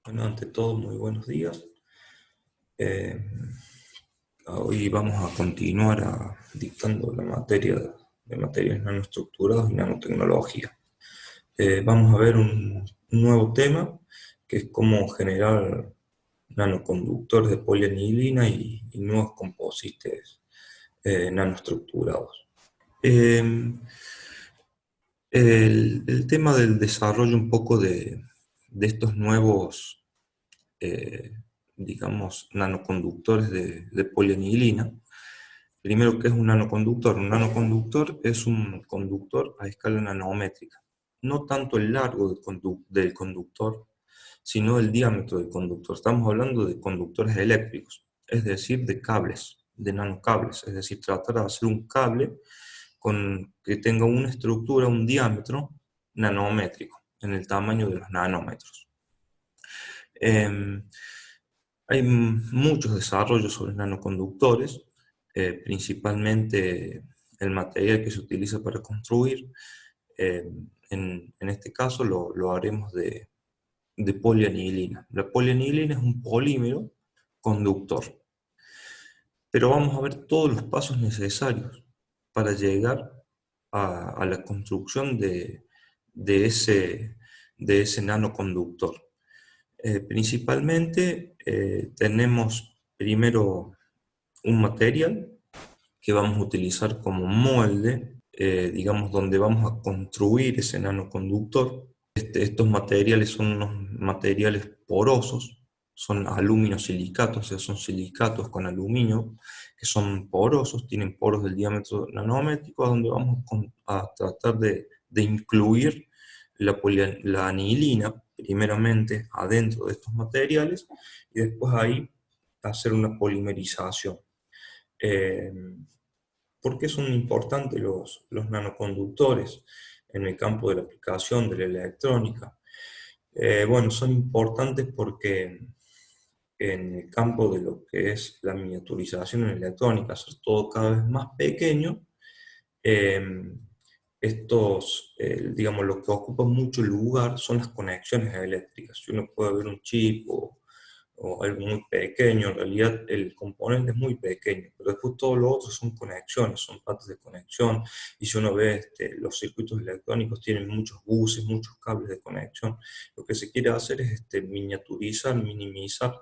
Bueno, ante todo, muy buenos días. Eh, Hoy vamos a continuar dictando la materia de materiales nanoestructurados y nanotecnología. Vamos a ver un nuevo tema que es cómo generar nanoconductores de polianilina y nuevos composites nanoestructurados. Eh, el tema del desarrollo un poco de estos nuevos eh, digamos, nanoconductores de polianilina. Primero, ¿qué es un nanoconductor? Un nanoconductor es un conductor a escala nanométrica. No tanto el largo del conductor, sino el diámetro del conductor. Estamos hablando de conductores eléctricos, es decir, de cables, de nanocables. Es decir, tratar de hacer un cable que tenga una estructura, un diámetro nanométrico, en el tamaño de los nanómetros. Em, Hay muchos desarrollos sobre nanoconductores, principalmente el material que se utiliza para construir. eh, en este caso lo haremos de polianilina. La polianilina es un polímero conductor, pero vamos a ver todos los pasos necesarios para llegar a la construcción de ese, de ese nanoconductor. Principalmente tenemos primero un material que vamos a utilizar como molde, digamos, donde vamos a construir ese nanoconductor. Estos materiales son unos materiales porosos, son aluminosilicatos, o sea, son silicatos con aluminio, que son porosos, tienen poros del diámetro nanométrico, donde vamos a tratar de incluir la anilina, primeramente adentro de estos materiales, y después ahí hacer una polimerización. Eh, ¿Por qué son importantes los nanoconductores en el campo de la aplicación de la electrónica? Bueno, son importantes porque en el campo de lo que es la miniaturización en electrónica, hacer todo cada vez más pequeño, eh, digamos, lo que ocupa mucho lugar son las conexiones eléctricas. Si uno puede ver un chip o algo muy pequeño, en realidad el componente es muy pequeño, pero después todo lo otro son conexiones, son patas de conexión, y si uno ve los circuitos electrónicos tienen muchos buses, muchos cables de conexión. Lo que se quiere hacer es miniaturizar, minimizar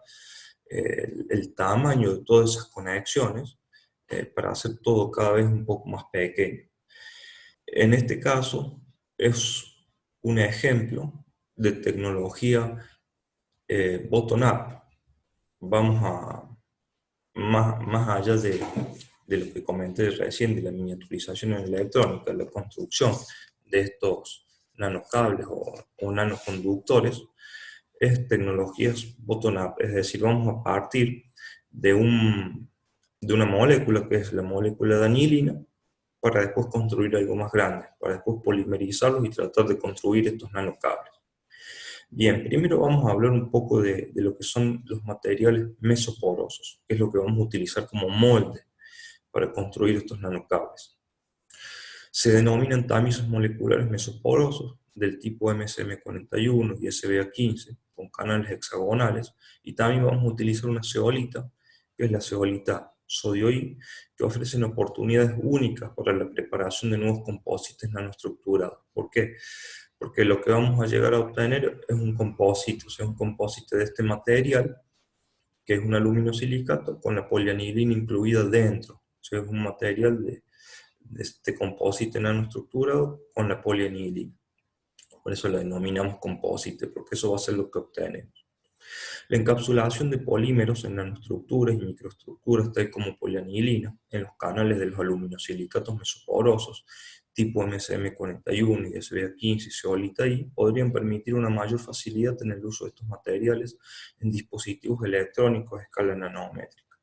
el tamaño de todas esas conexiones para hacer todo cada vez un poco más pequeño. En este caso es un ejemplo de tecnología bottom-up. Vamos más allá de lo que comenté recién, de la miniaturización en electrónica, la construcción de estos nanocables o nanoconductores, es tecnologías bottom-up, es decir, vamos a partir de, de una molécula que es la molécula de anilina, para después construir algo más grande, para después polimerizarlos y tratar de construir estos nanocables. Bien, primero vamos a hablar un poco de lo que son los materiales mesoporosos, que es lo que vamos a utilizar como molde para construir estos nanocables. Se denominan tamices moleculares mesoporosos del tipo MSM41 y SBA15 con canales hexagonales, y también vamos a utilizar una zeolita, que es la zeolita sodio-I, que ofrecen oportunidades únicas para la preparación de nuevos composites nanoestructurados. ¿Por qué? Porque lo que vamos a llegar a obtener es un composite, o sea, un composite de este material, que es un aluminosilicato con la polianilina incluida dentro. O sea, es un material de este composite nanoestructurado con la polianilina. Por eso la denominamos composite, porque eso va a ser lo que obtenemos. La encapsulación de polímeros en nanoestructuras y microestructuras, tal como polianilina, en los canales de los aluminosilicatos mesoporosos, tipo MSM41 y SBA15 y zeolita I, podrían permitir una mayor facilidad en el uso de estos materiales en dispositivos electrónicos a escala nanométrica.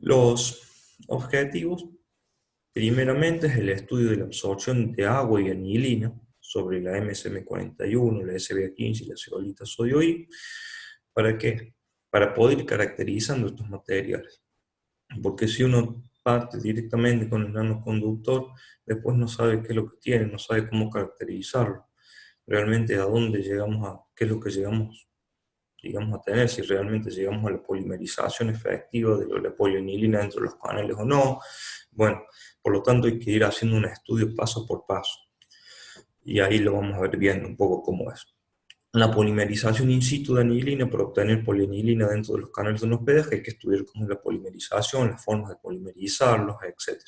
Los objetivos, primeramente, es el estudio de la absorción de agua y anilina sobre la MSM41, la SBA15 y la zeolita sodio-I. ¿Para qué? Para poder ir caracterizando estos materiales. Porque si uno parte directamente con el nanoconductor, después no sabe qué es lo que tiene, no sabe cómo caracterizarlo. realmente a dónde llegamos qué es lo que llegamos, digamos, a tener, si realmente llegamos a la polimerización efectiva de la polianilina dentro de los canales o no. Bueno, por lo tanto hay que ir haciendo un estudio paso por paso, y ahí lo vamos a ver viendo un poco cómo es. La polimerización in situ de anilina para obtener polianilina dentro de los canales de un hospedaje, hay que estudiar cómo es la polimerización, las formas de polimerizarlos, etc.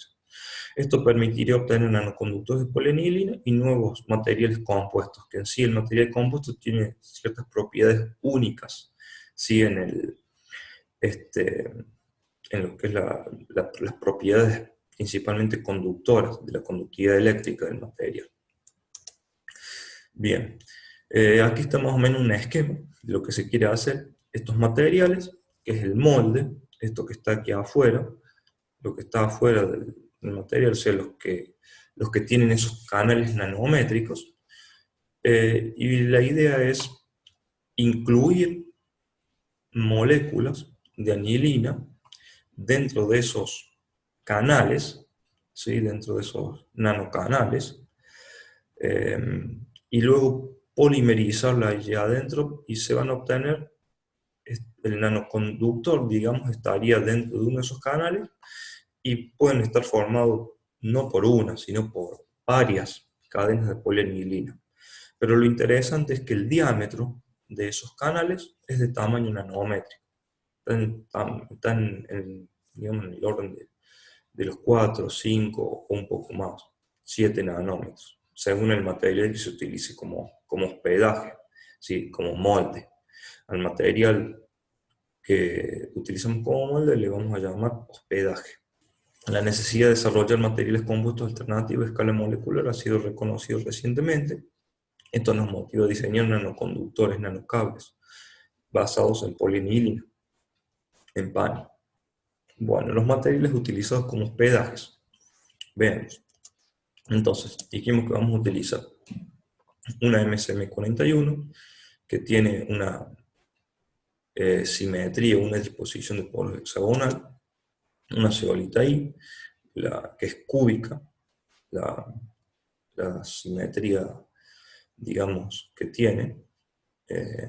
Esto permitiría obtener nanoconductores de polianilina y nuevos materiales compuestos, que en sí el material compuesto tiene ciertas propiedades únicas, ¿sí? En lo que es las propiedades principalmente conductoras de la conductividad eléctrica del material. Bien, aquí está más o menos un esquema de lo que se quiere hacer. Estos materiales, que es el molde, esto que está aquí afuera, lo que está afuera del material, o sea, los que tienen esos canales nanométricos, y la idea es incluir moléculas de anilina dentro de esos canales, ¿sí? Dentro de esos nanocanales, eh, y luego polimerizarla allí adentro y se van a obtener, el nanoconductor, digamos, estaría dentro de uno de esos canales y pueden estar formados no por una, sino por varias cadenas de polianilina. Pero lo interesante es que el diámetro de esos canales es de tamaño nanométrico. Están digamos, en el orden de los 4, 5 o un poco más, 7 nanómetros, según el material que se utilice como hospedaje, ¿sí? Como molde. Al material que utilizamos como molde le vamos a llamar hospedaje. La necesidad de desarrollar materiales compuestos alternativos a escala molecular ha sido reconocido recientemente. Esto nos motiva a diseñar nanoconductores, nanocables, basados en polianilina, en PANI. Bueno, los materiales utilizados como hospedajes. Veamos. Entonces, dijimos que vamos a utilizar una MSM41 que tiene una simetría, una disposición de poros hexagonal, una zeolita I, que es cúbica, la simetría, digamos, que tiene,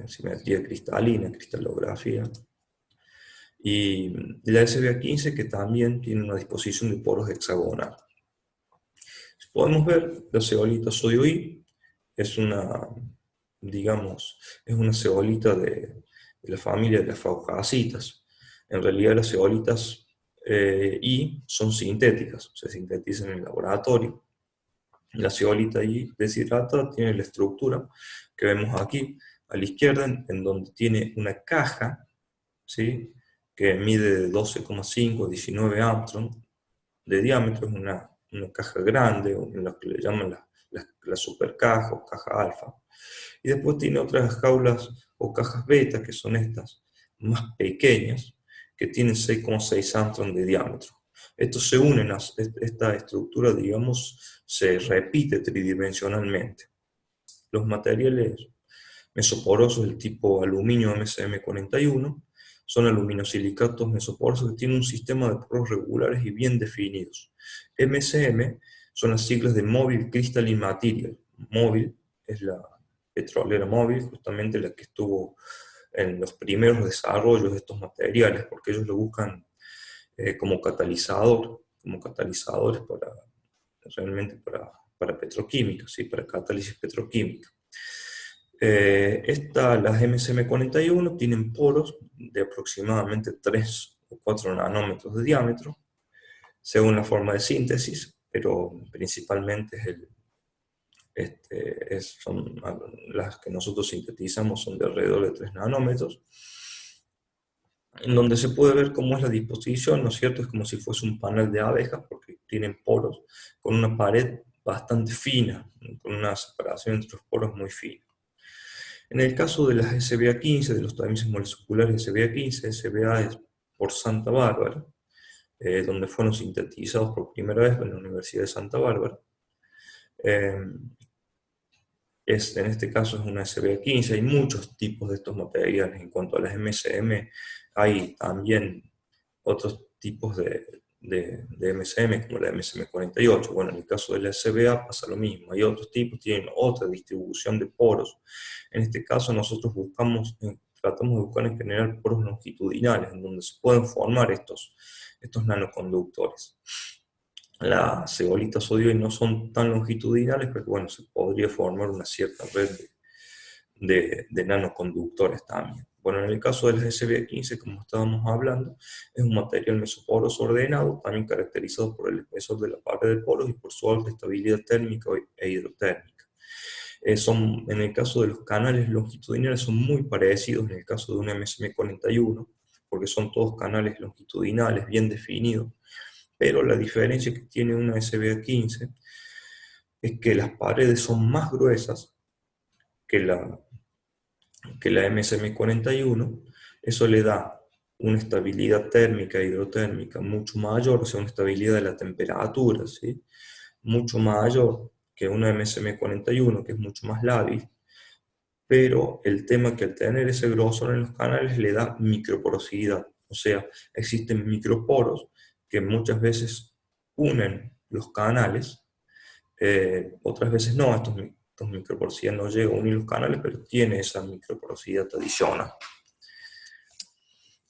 simetría cristalina, cristalografía, y la SBA15 que también tiene una disposición de poros hexagonal. Podemos ver la zeolita sodio I, es una, digamos, es una zeolita de la familia de las faucacitas. En realidad las zeolitas I son sintéticas, se sintetizan en el laboratorio. La zeolita I deshidratada tiene la estructura que vemos aquí a la izquierda, en donde tiene una caja, ¿sí? Que mide de 12,5 a 19 Armstrong de diámetro, es una caja grande, en lo que le llaman la supercaja o caja alfa. Y después tiene otras jaulas o cajas beta, que son estas más pequeñas, que tienen 6,6 Armstrong de diámetro. Estos se unen, esta estructura, digamos, se repite tridimensionalmente. Los materiales mesoporosos del tipo aluminio MSM41 son aluminosilicatos mesoporosos que tienen un sistema de poros regulares y bien definidos. MSM son las siglas de Mobile Crystalline Material. Móvil es la petrolera Móvil, justamente la que estuvo en los primeros desarrollos de estos materiales, porque ellos lo buscan como catalizadores realmente para petroquímica, ¿sí? Para catálisis petroquímica. Las MSM41 tienen poros de aproximadamente 3 o 4 nanómetros de diámetro, según la forma de síntesis, pero principalmente son las que nosotros sintetizamos, son de alrededor de 3 nanómetros, en donde se puede ver cómo es la disposición, ¿no es cierto? Es como si fuese un panel de abejas, porque tienen poros con una pared bastante fina, con una separación entre los poros muy fina. En el caso de las SBA15, de los tamices moleculares SBA15, SBA es por Santa Bárbara, donde fueron sintetizados por primera vez en la Universidad de Santa Bárbara. En este caso es una SBA15, hay muchos tipos de estos materiales. En cuanto a las MSM, hay también otros tipos de de MSM, como la MSM48. Bueno, en el caso de la SBA pasa lo mismo. Hay otros tipos, tienen otra distribución de poros. En este caso nosotros tratamos de buscar en general poros longitudinales, en donde se pueden formar estos nanoconductores. Las zeolitas odioides no son tan longitudinales, pero bueno, se podría formar una cierta red de nanoconductores también. Bueno, en el caso del SB15, como estábamos hablando, es un material mesoporoso ordenado, también caracterizado por el espesor de la pared de poros y por su alta estabilidad térmica e hidrotérmica. En el caso de los canales longitudinales son muy parecidos en el caso de una MSM41, porque son todos canales longitudinales bien definidos, pero la diferencia que tiene una SBA15 es que las paredes son más gruesas que la MSM41. Eso le da una estabilidad térmica e hidrotérmica mucho mayor, o sea, una estabilidad de la temperatura, ¿sí? Mucho mayor que una MSM41, que es mucho más lábil, pero el tema es que al tener ese grosor en los canales le da microporosidad, o sea, existen microporos que muchas veces unen los canales, otras veces no, estos microporosidad no llega a unir los canales, pero tiene esa microporosidad adicional.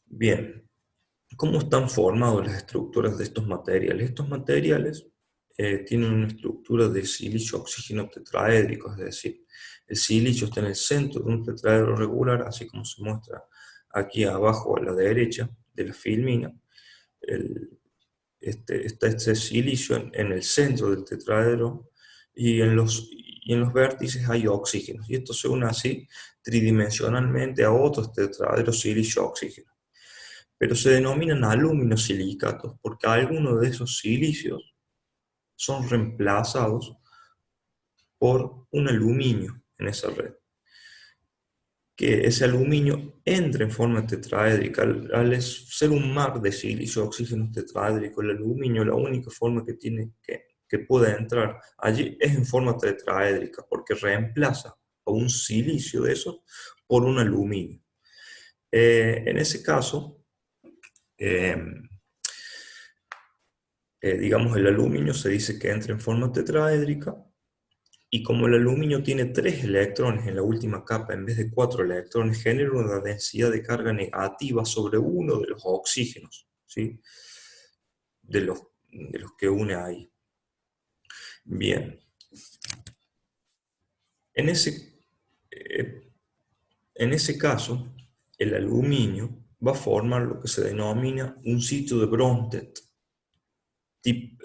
Bien, ¿cómo están formadas las estructuras de estos materiales? Estos materiales tienen una estructura de silicio-oxígeno tetraédrico, es decir, el silicio está en el centro de un tetraedro regular, así como se muestra aquí abajo a la derecha de la filmina. Está este silicio en el centro del tetraedro y en los vértices hay oxígenos. Y esto se une así tridimensionalmente a otros tetraedros silicio-oxígeno. Pero se denominan aluminosilicatos porque algunos de esos silicios son reemplazados por un aluminio en esa red. Que ese aluminio entre en forma tetraédrica. Al ser un mar de silicio, oxígeno tetraédrico, el aluminio, la única forma que tiene que puede entrar allí es en forma tetraédrica, porque reemplaza a un silicio de esos por un aluminio. En ese caso, digamos, el aluminio se dice que entra en forma tetraédrica, y como el aluminio tiene 3 electrones en la última capa en vez de 4 electrones, genera una densidad de carga negativa sobre uno de los oxígenos, ¿sí? de los que une ahí. Bien. En ese caso, el aluminio va a formar lo que se denomina un sitio de Bronsted.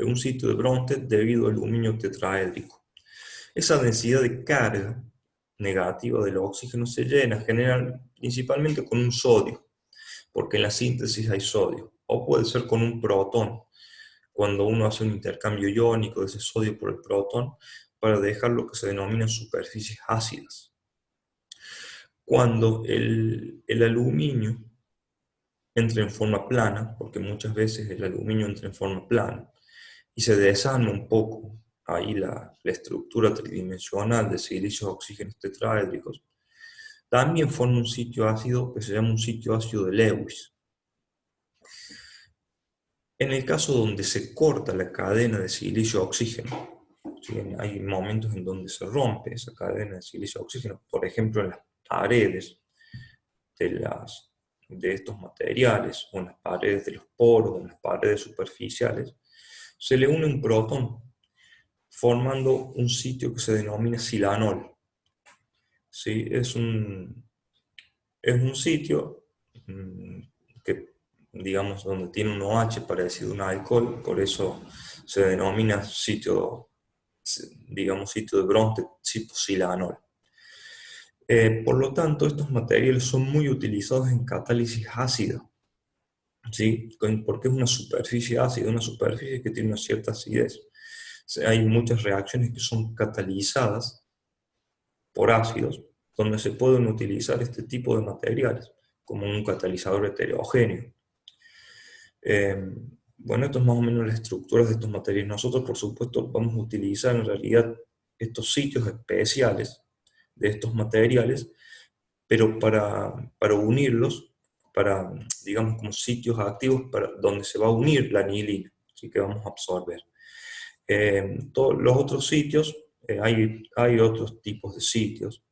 Un sitio de Bronsted debido al aluminio tetraédrico. Esa densidad de carga negativa del oxígeno se llena principalmente con un sodio, porque en la síntesis hay sodio, o puede ser con un protón, cuando uno hace un intercambio iónico de ese sodio por el protón, para dejar lo que se denominan superficies ácidas. Cuando el aluminio entra en forma plana, porque muchas veces el aluminio entra en forma plana, y se desarma un poco ahí la estructura tridimensional de silicios oxígenos tetraédricos, también forma un sitio ácido que se llama un sitio ácido de Lewis. En el caso donde se corta la cadena de silicio-oxígeno, ¿sí? Hay momentos en donde se rompe esa cadena de silicio-oxígeno, por ejemplo en las paredes de estos materiales, o en las paredes de los poros, o en las paredes superficiales, se le une un protón, formando un sitio que se denomina silanol. ¿Sí? Es un sitio que, digamos, donde tiene un OH parecido a un alcohol, por eso se denomina sitio, digamos, sitio de Bronsted, sitio silanol. Por lo tanto, estos materiales son muy utilizados en catálisis ácida, ¿sí? Porque es una superficie ácida, una superficie que tiene una cierta acidez. O sea, hay muchas reacciones que son catalizadas por ácidos, donde se pueden utilizar este tipo de materiales como un catalizador heterogéneo. Bueno, esto es más o menos la estructura de estos materiales. Nosotros, por supuesto, vamos a utilizar en realidad estos sitios especiales de estos materiales, pero para unirlos, digamos, como sitios activos donde se va a unir la anilina. ¿sí? Que vamos a absorber. Todos los otros sitios, hay otros tipos de sitios,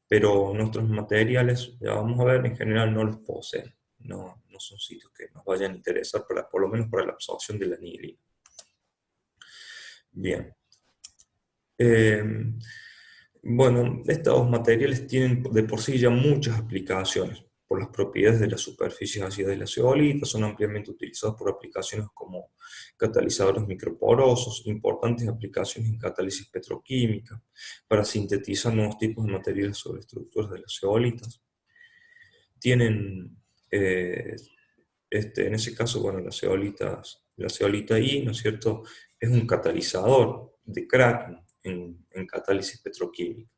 pero nuestros materiales, ya vamos a ver, en general no los poseen. No son sitios que nos vayan a interesar, por lo menos para la absorción de la anilina. Bien. Bueno, estos materiales tienen de por sí ya muchas aplicaciones. Por las propiedades de las superficies ácidas de la zeolita, son ampliamente utilizados por aplicaciones como catalizadores microporosos, importantes aplicaciones en catálisis petroquímica, para sintetizar nuevos tipos de materiales sobre estructuras de las zeolitas. Tienen, en ese caso, bueno, la zeolita I, ¿no es cierto?, es un catalizador de cracking en catálisis petroquímica.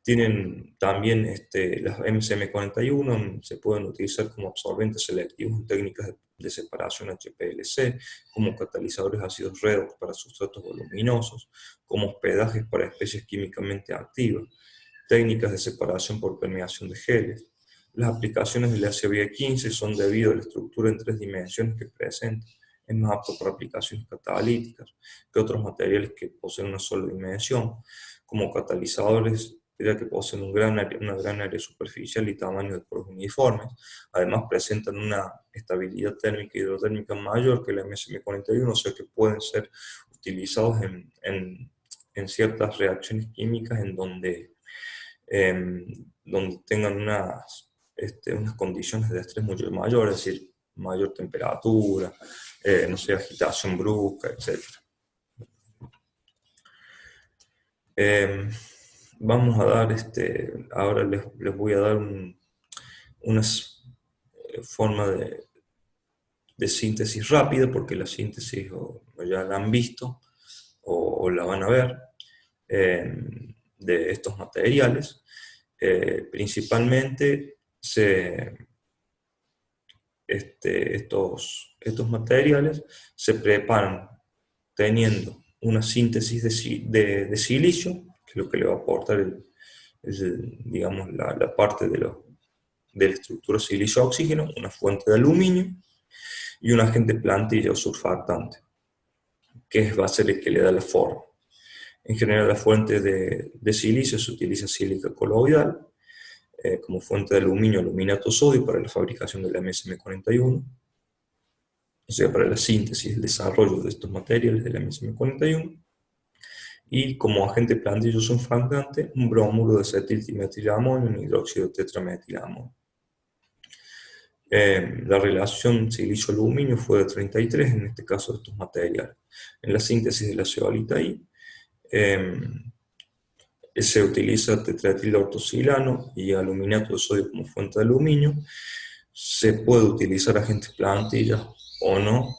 Tienen también las MCM41, se pueden utilizar como absorbentes selectivos en técnicas de separación HPLC, como catalizadores ácidos redox para sustratos voluminosos, como hospedajes para especies químicamente activas, técnicas de separación por permeación de geles. Las aplicaciones del ACBA15 son debido a la estructura en 3 dimensiones que presenta. Es más apto para aplicaciones catalíticas que otros materiales que poseen una sola dimensión, como catalizadores ya que poseen una gran área superficial y tamaño de poros uniformes. Además presentan una estabilidad térmica y hidrotérmica mayor que la MSM41, o sea que pueden ser utilizados en ciertas reacciones químicas en donde tengan unas condiciones de estrés mucho mayores, es decir, mayor temperatura, no sé, agitación brusca, etc. Vamos a dar, ahora les voy a dar una forma de síntesis rápida, porque la síntesis o ya la han visto o la van a ver, de estos materiales. Principalmente estos materiales se preparan teniendo una síntesis de silicio, que es lo que le va a aportar digamos, la parte de la estructura silicio-oxígeno, una fuente de aluminio y un agente plantilla o surfactante, que va a ser el que le da la forma. En general, la fuente de silicio se utiliza sílica coloidal, como fuente de aluminio, aluminato sodio para la fabricación de la MSM41, o sea, para la síntesis y el desarrollo de estos materiales de la MSM41, y como agente plantilla o surfactante, un bromuro de acetiltimetilamonio y un hidróxido de tetrametilamonio. La relación silicio-aluminio fue de 33, en este caso de estos materiales. En la síntesis de la zeolita I, se utiliza tetraetilortocilano y aluminato de sodio como fuente de aluminio. Se puede utilizar agentes plantillas o no,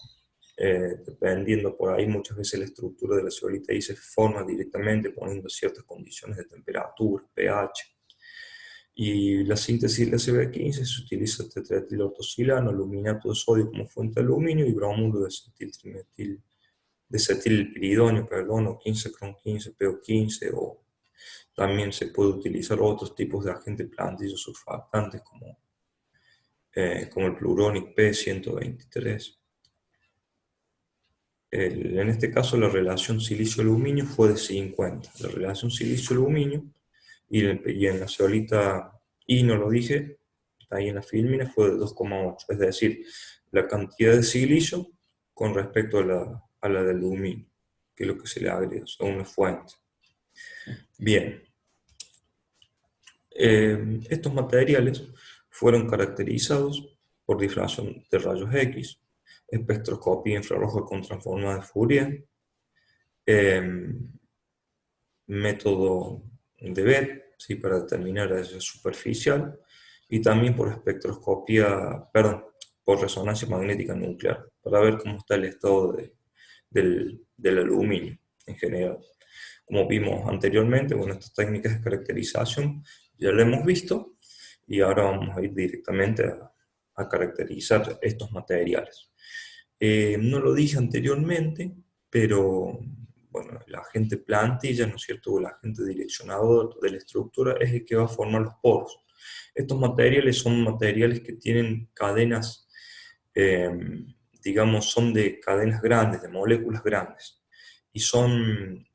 dependiendo por ahí. Muchas veces la estructura de la zeolita I se forma directamente poniendo ciertas condiciones de temperatura, pH. Y la síntesis de la CB15 se utiliza tetraetilortocilano, aluminato de sodio como fuente de aluminio y bromuro de acetilpiridonio, o 15-cron-15, PO15, o también se puede utilizar otros tipos de agentes plantillos surfactantes como el Pluronic P123. En este caso la relación silicio-aluminio fue de 50. La relación silicio-aluminio, y en la zeolita I, no lo dije, ahí en la filmina fue de 2,8, es decir, la cantidad de silicio con respecto a la de aluminio, que es lo que se le agrega a una fuente. Bien, estos materiales fueron caracterizados por difracción de rayos X, espectroscopía infrarroja con transformada de Fourier, método de Beth, ¿sí?, para determinar la superficial, y también por por resonancia magnética nuclear, para ver cómo está el estado del aluminio en general. Como vimos anteriormente, bueno, estas técnicas de caracterización ya lo hemos visto, y ahora vamos a ir directamente a caracterizar estos materiales. No lo dije anteriormente, pero bueno, el agente plantilla, ¿no es cierto?, o el agente direccionador de la estructura es el que va a formar los poros. Estos materiales son materiales que tienen cadenas digamos, son de cadenas grandes, de moléculas grandes, y son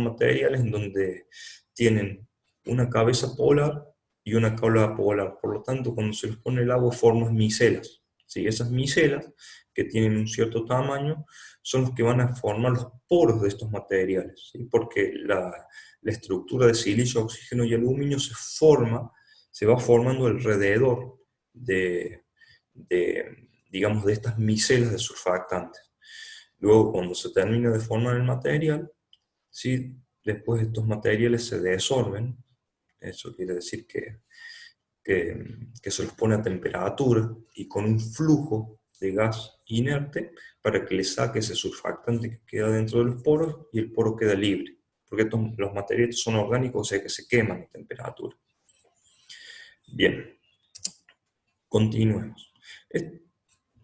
materiales en donde tienen una cabeza polar y una cola polar. Por lo tanto, cuando se les pone el agua forman micelas. ¿Sí? Esas micelas, que tienen un cierto tamaño, son los que van a formar los poros de estos materiales, ¿sí? Porque la estructura de silicio, oxígeno y aluminio se va formando alrededor digamos, de estas micelas de surfactantes. Luego, cuando se termina de formar el material, ¿sí? Después estos materiales se desorben. Eso quiere decir que se los pone a temperatura y con un flujo de gas inerte para que le saque ese surfactante que queda dentro de los poros y el poro queda libre. Porque los materiales son orgánicos, o sea que se queman a temperatura. Bien, continuemos.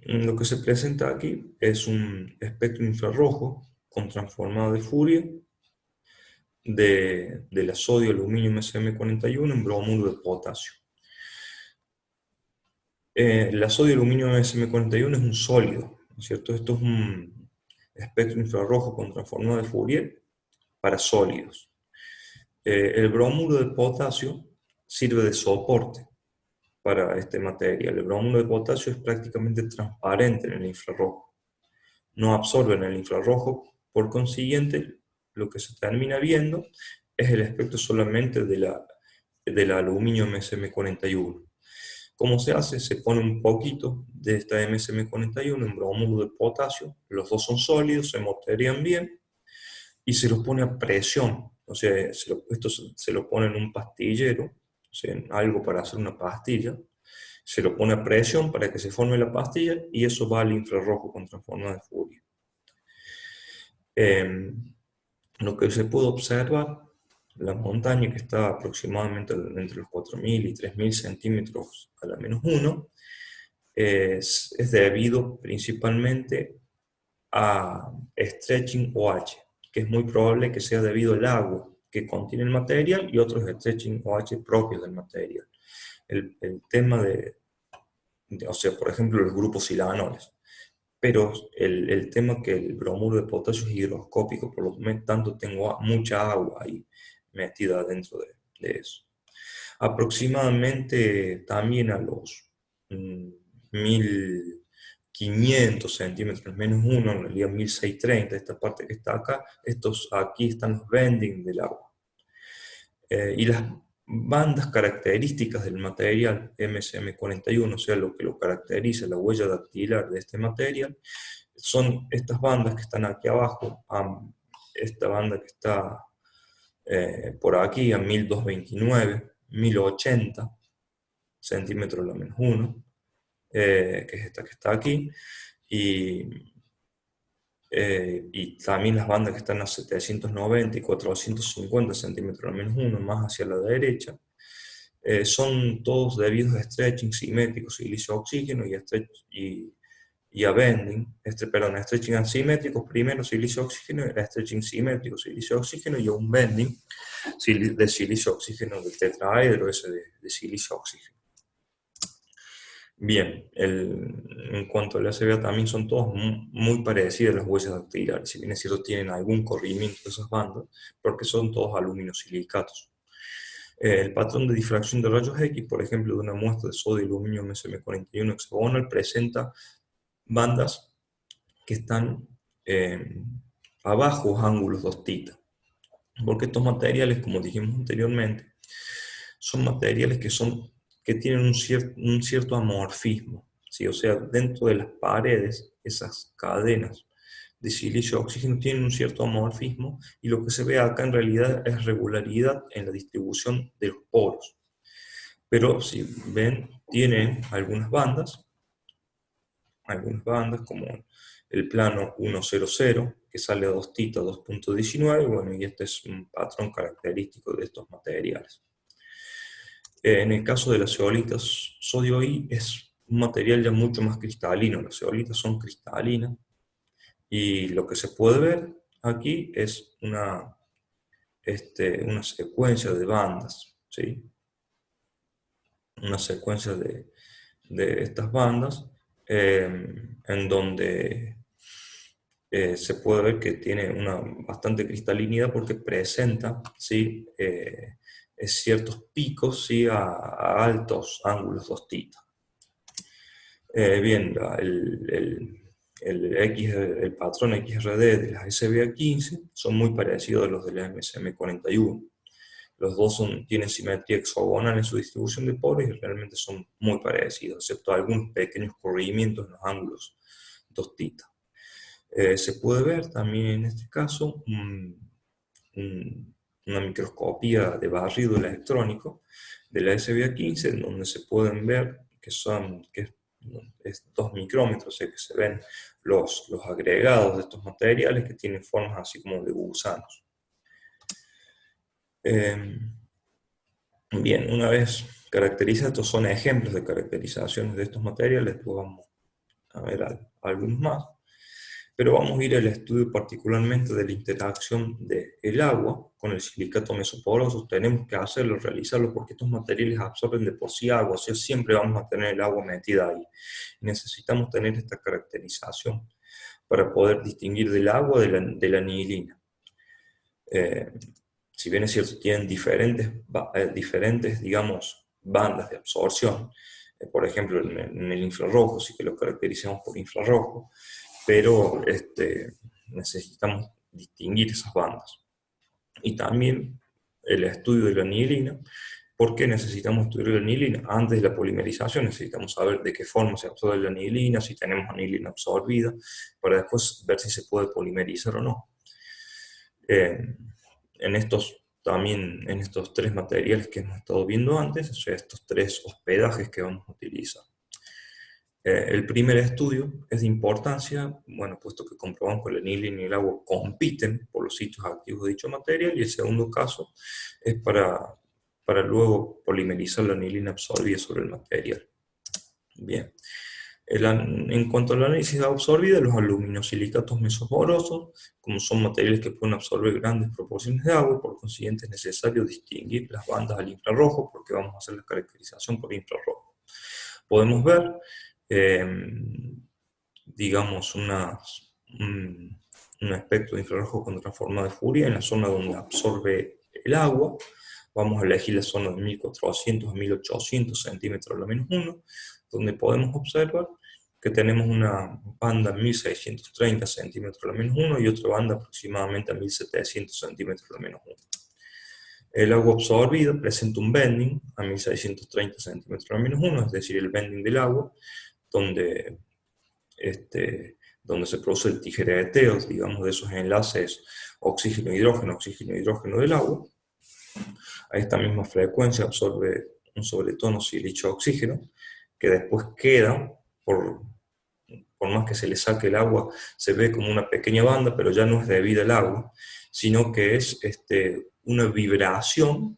Lo que se presenta aquí es un espectro infrarrojo con transformado de Fourier de la sodio aluminio SN41 en bromuro de potasio. La sodio aluminio SN41 es un sólido, ¿no es cierto? Esto es un espectro infrarrojo con transformado de Fourier para sólidos. El bromuro de potasio sirve de soporte para este material. El bromuro de potasio es prácticamente transparente en el infrarrojo. No absorbe en el infrarrojo, por consiguiente, lo que se termina viendo es el espectro solamente de la aluminio MSM41. ¿Cómo se hace? Se pone un poquito de esta MSM41 en bromuro de potasio, los dos son sólidos, se mostrearían bien, y se los pone a presión, o sea, esto se lo pone en un pastillero, o sea, en algo para hacer una pastilla, se lo pone a presión para que se forme la pastilla, y eso va al infrarrojo con transformado de Fourier. Lo que se puede observar, la montaña que está aproximadamente entre los 4.000 y 3.000 centímetros a la -1, es debido principalmente a stretching OH, que es muy probable que sea debido al agua que contiene el material y otros stretching OH propios del material. El tema o sea, por ejemplo, los grupos silanoles. Pero el tema que el bromuro de potasio es higroscópico, por lo tanto tengo mucha agua ahí metida dentro de eso. Aproximadamente también a los 1.500 centímetros -1, en realidad 1.630, esta parte que está acá, aquí están los bending del agua. Y las bandas características del material MSM41, o sea, lo que lo caracteriza, la huella dactilar de este material, son estas bandas que están aquí abajo, esta banda que está por aquí a 1.229, 1.080 centímetros a la -1, que es esta que está aquí, y también las bandas que están a 790 y 450 centímetros a la -1, más hacia la derecha, son todos debidos a stretching simétrico, silicio-oxígeno y a bending, perdón, stretching asimétrico, primero silicio-oxígeno, stretching simétrico, silicio-oxígeno, y un bending de silicio-oxígeno del tetraedro ese de silicio-oxígeno. Bien, en cuanto a la CBA también son todas muy parecidas las huellas dactilares, si bien es cierto tienen algún corrimiento de esas bandas, porque son todos aluminosilicatos. El patrón de difracción de rayos X, por ejemplo, de una muestra de sodio y aluminio MSM41 hexagonal, presenta bandas que están abajo ángulos 2θ, porque estos materiales, como dijimos anteriormente, son materiales que tienen un cierto amorfismo, ¿sí? O sea, dentro de las paredes, esas cadenas de silicio-oxígeno tienen un cierto amorfismo, y lo que se ve acá en realidad es regularidad en la distribución de los poros. Pero si ven, tiene algunas bandas como el plano 100, que sale a 2θ 2.19, bueno, y este es un patrón característico de estos materiales. En el caso de las zeolitas sodio I, es un material ya mucho más cristalino. Las zeolitas son cristalinas, y lo que se puede ver aquí es una secuencia de bandas, ¿sí? Una secuencia de estas bandas en donde se puede ver que tiene una bastante cristalinidad porque presenta, ¿sí? Ciertos picos, ¿sí? A altos ángulos de ostita. Bien, el patrón XRD de las SBA15 son muy parecidos a los de la MSM41. Los dos tienen simetría hexagonal en su distribución de poros y realmente son muy parecidos, excepto algunos pequeños corrimientos en los ángulos de ostita. Se puede ver también en este caso una microscopía de barrido electrónico de la SBA15, en donde se pueden ver que es 2 micrómetros, que se ven los agregados de estos materiales que tienen formas así como de gusanos. Bien, una vez caracterizados, estos son ejemplos de caracterizaciones de estos materiales, después vamos a ver algunos más. Pero vamos a ir al estudio particularmente de la interacción del agua con el silicato mesoporoso. Tenemos que hacerlo, realizarlo, porque estos materiales absorben de por sí agua, o sea, siempre vamos a tener el agua metida ahí. Necesitamos tener esta caracterización para poder distinguir del agua de la anilina. Si bien es cierto, tienen diferentes, digamos, bandas de absorción, por ejemplo, en el infrarrojo, sí que lo caracterizamos por infrarrojo, pero necesitamos distinguir esas bandas. Y también el estudio de la anilina. ¿Por qué necesitamos estudiar la anilina? Antes de la polimerización necesitamos saber de qué forma se absorbe la anilina, si tenemos anilina absorbida, para después ver si se puede polimerizar o no. En estos 3 materiales que hemos estado viendo antes, o sea, estos 3 hospedajes que vamos a utilizar. El primer estudio es de importancia, bueno, puesto que comprobamos que la anilina y el agua compiten por los sitios activos de dicho material, y el segundo caso es para luego polimerizar la anilina absorbida sobre el material. Bien. En cuanto a la análisis de absorbida, los aluminosilicatos mesoporosos, como son materiales que pueden absorber grandes proporciones de agua, por consiguiente es necesario distinguir las bandas al infrarrojo, porque vamos a hacer la caracterización por infrarrojo. Podemos ver, digamos, un espectro de infrarrojo con transformada de Fourier en la zona donde absorbe el agua. Vamos a elegir la zona de 1400 a 1800 centímetros a la menos 1, donde podemos observar que tenemos una banda 1630 centímetros a la menos 1 y otra banda aproximadamente a 1700 centímetros a la menos 1. El agua absorbida presenta un bending a 1630 centímetros a la menos 1, es decir, el bending del agua, donde se produce el tijereteo, digamos, de esos enlaces oxígeno-hidrógeno del agua. A esta misma frecuencia absorbe un sobretono silicio-oxígeno, que después queda, por más que se le saque el agua, se ve como una pequeña banda, pero ya no es debido al agua, sino que es una vibración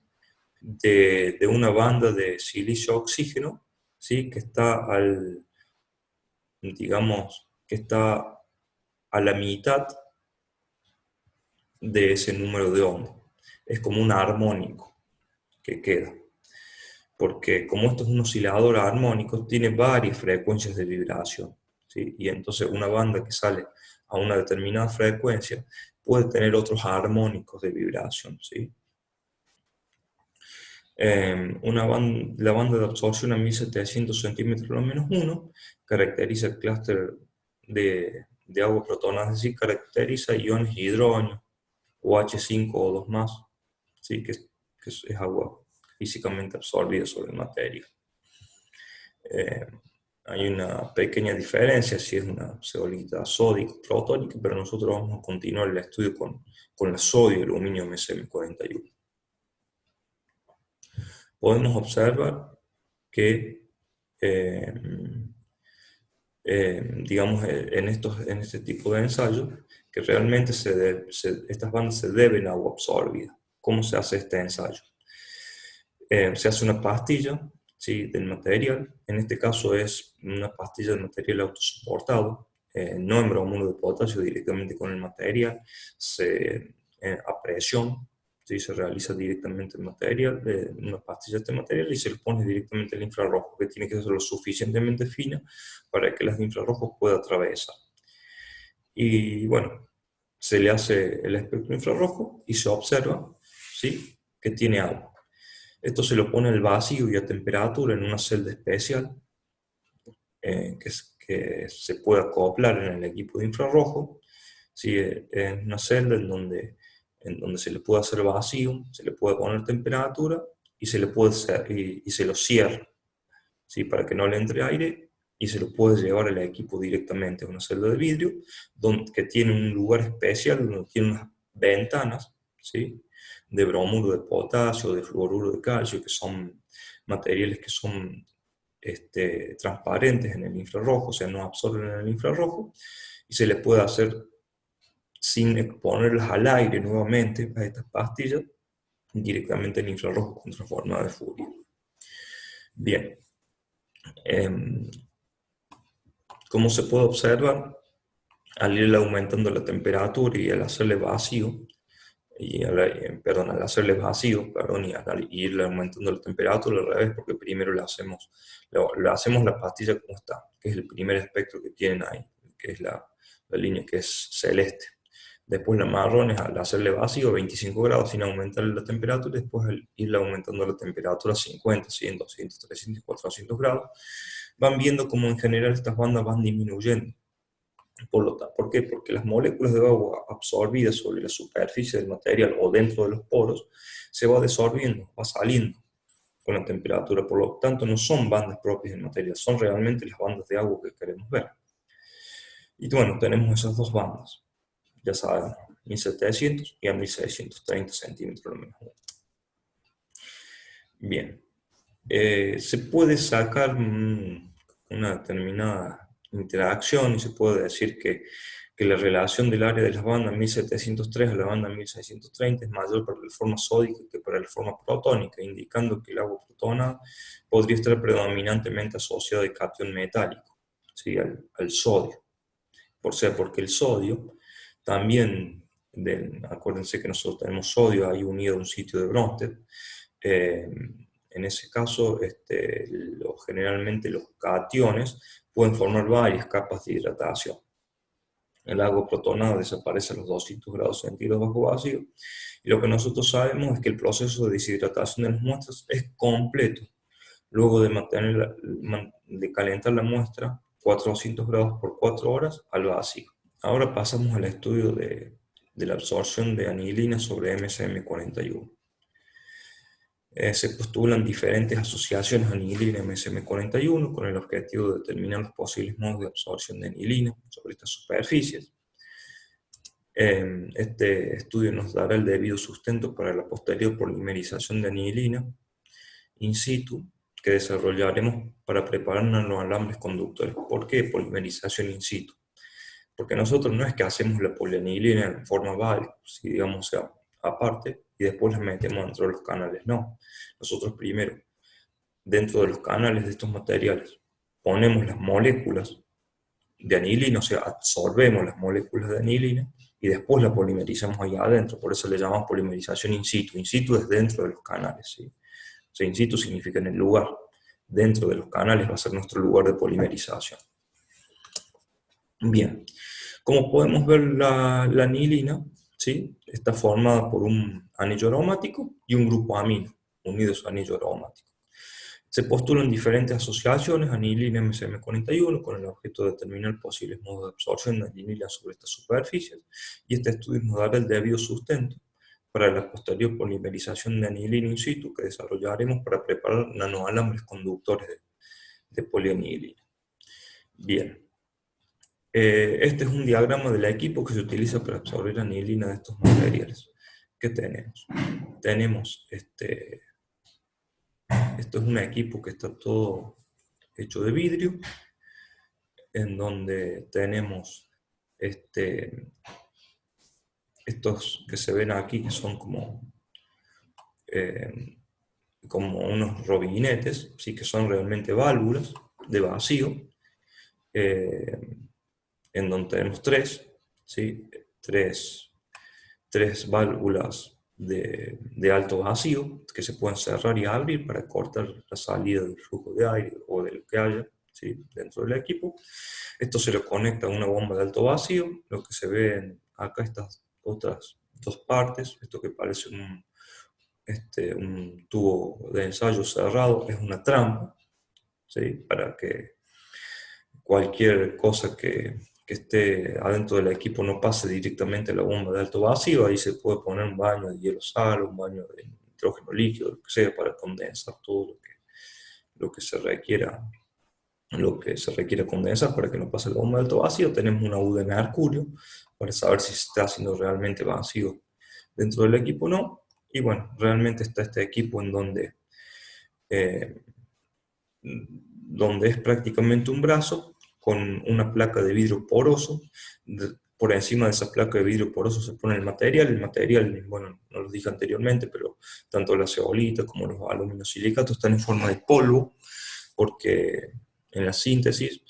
de una banda de silicio-oxígeno, ¿sí? Que está digamos, que está a la mitad de ese número de onda. Es como un armónico que queda. Porque como esto es un oscilador armónico, tiene varias frecuencias de vibración, ¿sí? Y entonces una banda que sale a una determinada frecuencia puede tener otros armónicos de vibración, ¿sí? La banda de absorción a 1700 centímetros a lo menos 1 caracteriza el clúster de agua protonada, es decir, caracteriza iones hidrógeno o H5 o 2 más, ¿sí? que es agua físicamente absorbida sobre el material. Hay una pequeña diferencia si es una zeolita sódica o protónica, pero nosotros vamos a continuar el estudio con la sodio y aluminio MSM41. Podemos observar que, digamos, en este tipo de ensayos, que realmente estas bandas se deben a agua absorbida. ¿Cómo se hace este ensayo? Se hace una pastilla, ¿sí? Del material, en este caso es una pastilla de material autosoportado, no en bromuro de potasio, directamente con el material, a presión, ¿sí? Se realiza directamente el material, una pastilla de este material, y se le pone directamente el infrarrojo, que tiene que ser lo suficientemente fina para que las de infrarrojos pueda atravesar. Y bueno, se le hace el espectro infrarrojo y se observa, ¿sí?, que tiene agua. Esto se lo pone al vacío y a temperatura en una celda especial que se puede acoplar en el equipo de infrarrojo. ¿Sí? Es una celda en donde se le puede hacer vacío, se le puede poner temperatura y se le puede y se lo cierra, ¿sí?, para que no le entre aire, y se lo puede llevar al equipo directamente a una celda de vidrio, que tiene un lugar especial, donde tiene unas ventanas, ¿sí?, de bromuro de potasio, de fluoruro de calcio, que son materiales que son transparentes en el infrarrojo, o sea, no absorben en el infrarrojo, y se le puede hacer sin exponerlas al aire nuevamente a estas pastillas, directamente en infrarrojo con transformador de Fourier. Bien, como se puede observar, al ir aumentando la temperatura y al hacerle vacío, al hacerle vacío, y al ir aumentando la temperatura al revés, porque primero le hacemos la pastilla como está, que es el primer espectro que tienen ahí, que es la línea que es celeste. Después la marrón es al hacerle vacío 25 grados sin aumentar la temperatura, y después al ir aumentando la temperatura a 50, 100, 200, 300, 400 grados, van viendo cómo en general estas bandas van disminuyendo. ¿Por qué? Porque las moléculas de agua absorbidas sobre la superficie del material o dentro de los poros se va desorbiendo, va saliendo con la temperatura. Por lo tanto, no son bandas propias del material, son realmente las bandas de agua que queremos ver. Y bueno, tenemos esas dos bandas, ya saben, 1700 y a 1630 centímetros lo menos. Bien, se puede sacar una determinada interacción y se puede decir que la relación del área de las bandas 1703 a la banda 1630 es mayor para la forma sódica que para la forma protónica, indicando que el agua protonada podría estar predominantemente asociada al catión metálico, ¿sí?, al sodio. Porque el sodio también, acuérdense que nosotros tenemos sodio ahí unido a un sitio de Bronsted. En ese caso, generalmente los cationes pueden formar varias capas de hidratación. El agua protonada desaparece a los 200 grados centígrados bajo vacío, y lo que nosotros sabemos es que el proceso de deshidratación de las muestras es completo, luego de calentar la muestra 400 grados por 4 horas al vacío. Ahora pasamos al estudio de la absorción de anilina sobre MSM41. Se postulan diferentes asociaciones anilina-MSM41 con el objetivo de determinar los posibles modos de absorción de anilina sobre estas superficies. Este estudio nos dará el debido sustento para la posterior polimerización de anilina in situ que desarrollaremos para preparar nanoalambres conductores. ¿Por qué polimerización in situ? Porque nosotros no es que hacemos la polianilina en forma bulk, si digamos, o sea, aparte, y después la metemos dentro de los canales. No, nosotros primero, dentro de los canales de estos materiales, ponemos las moléculas de anilina, o sea, absorbemos las moléculas de anilina, y después la polimerizamos ahí adentro. Por eso le llamamos polimerización in situ. In situ es dentro de los canales, ¿sí? O sea, in situ significa en el lugar. Dentro de los canales va a ser nuestro lugar de polimerización. Bien, como podemos ver, la anilina, ¿sí?, está formada por un anillo aromático y un grupo amino unidos a su anillo aromático. Se postulan diferentes asociaciones anilina-MSM41 con el objeto de determinar posibles modos de absorción de anilina sobre estas superficies, y este estudio nos dará el debido sustento para la posterior polimerización de anilina in situ que desarrollaremos para preparar nanoalambres conductores de polianilina. Bien. Este es un diagrama del equipo que se utiliza para absorber anilina de estos materiales. ¿Qué tenemos? Tenemos esto es un equipo que está todo hecho de vidrio, en donde tenemos estos que se ven aquí, que son como unos robinetes, ¿sí?, que son realmente válvulas de vacío, en donde tenemos tres, ¿sí?, tres válvulas de alto vacío que se pueden cerrar y abrir para cortar la salida del flujo de aire o de lo que haya, ¿sí?, dentro del equipo. Esto se lo conecta a una bomba de alto vacío. Lo que se ve acá, estas otras dos partes, esto que parece un tubo de ensayo cerrado, es una trampa, ¿sí?, para que cualquier cosa que esté adentro del equipo no pase directamente a la bomba de alto vacío. Ahí se puede poner un baño de hielo sal, un baño de nitrógeno líquido, lo que sea, para condensar todo lo que se requiera, lo que se requiere condensar para que no pase la bomba de alto vacío. Tenemos una U de mercurio para saber si se está haciendo realmente vacío dentro del equipo o no. Y bueno, realmente está este equipo en eh, donde es prácticamente un brazo con una placa de vidrio poroso. Por encima de esa placa de vidrio poroso se pone el material, bueno, no lo dije anteriormente, pero tanto la zeolita como los aluminosilicatos están en forma de polvo, porque en la síntesis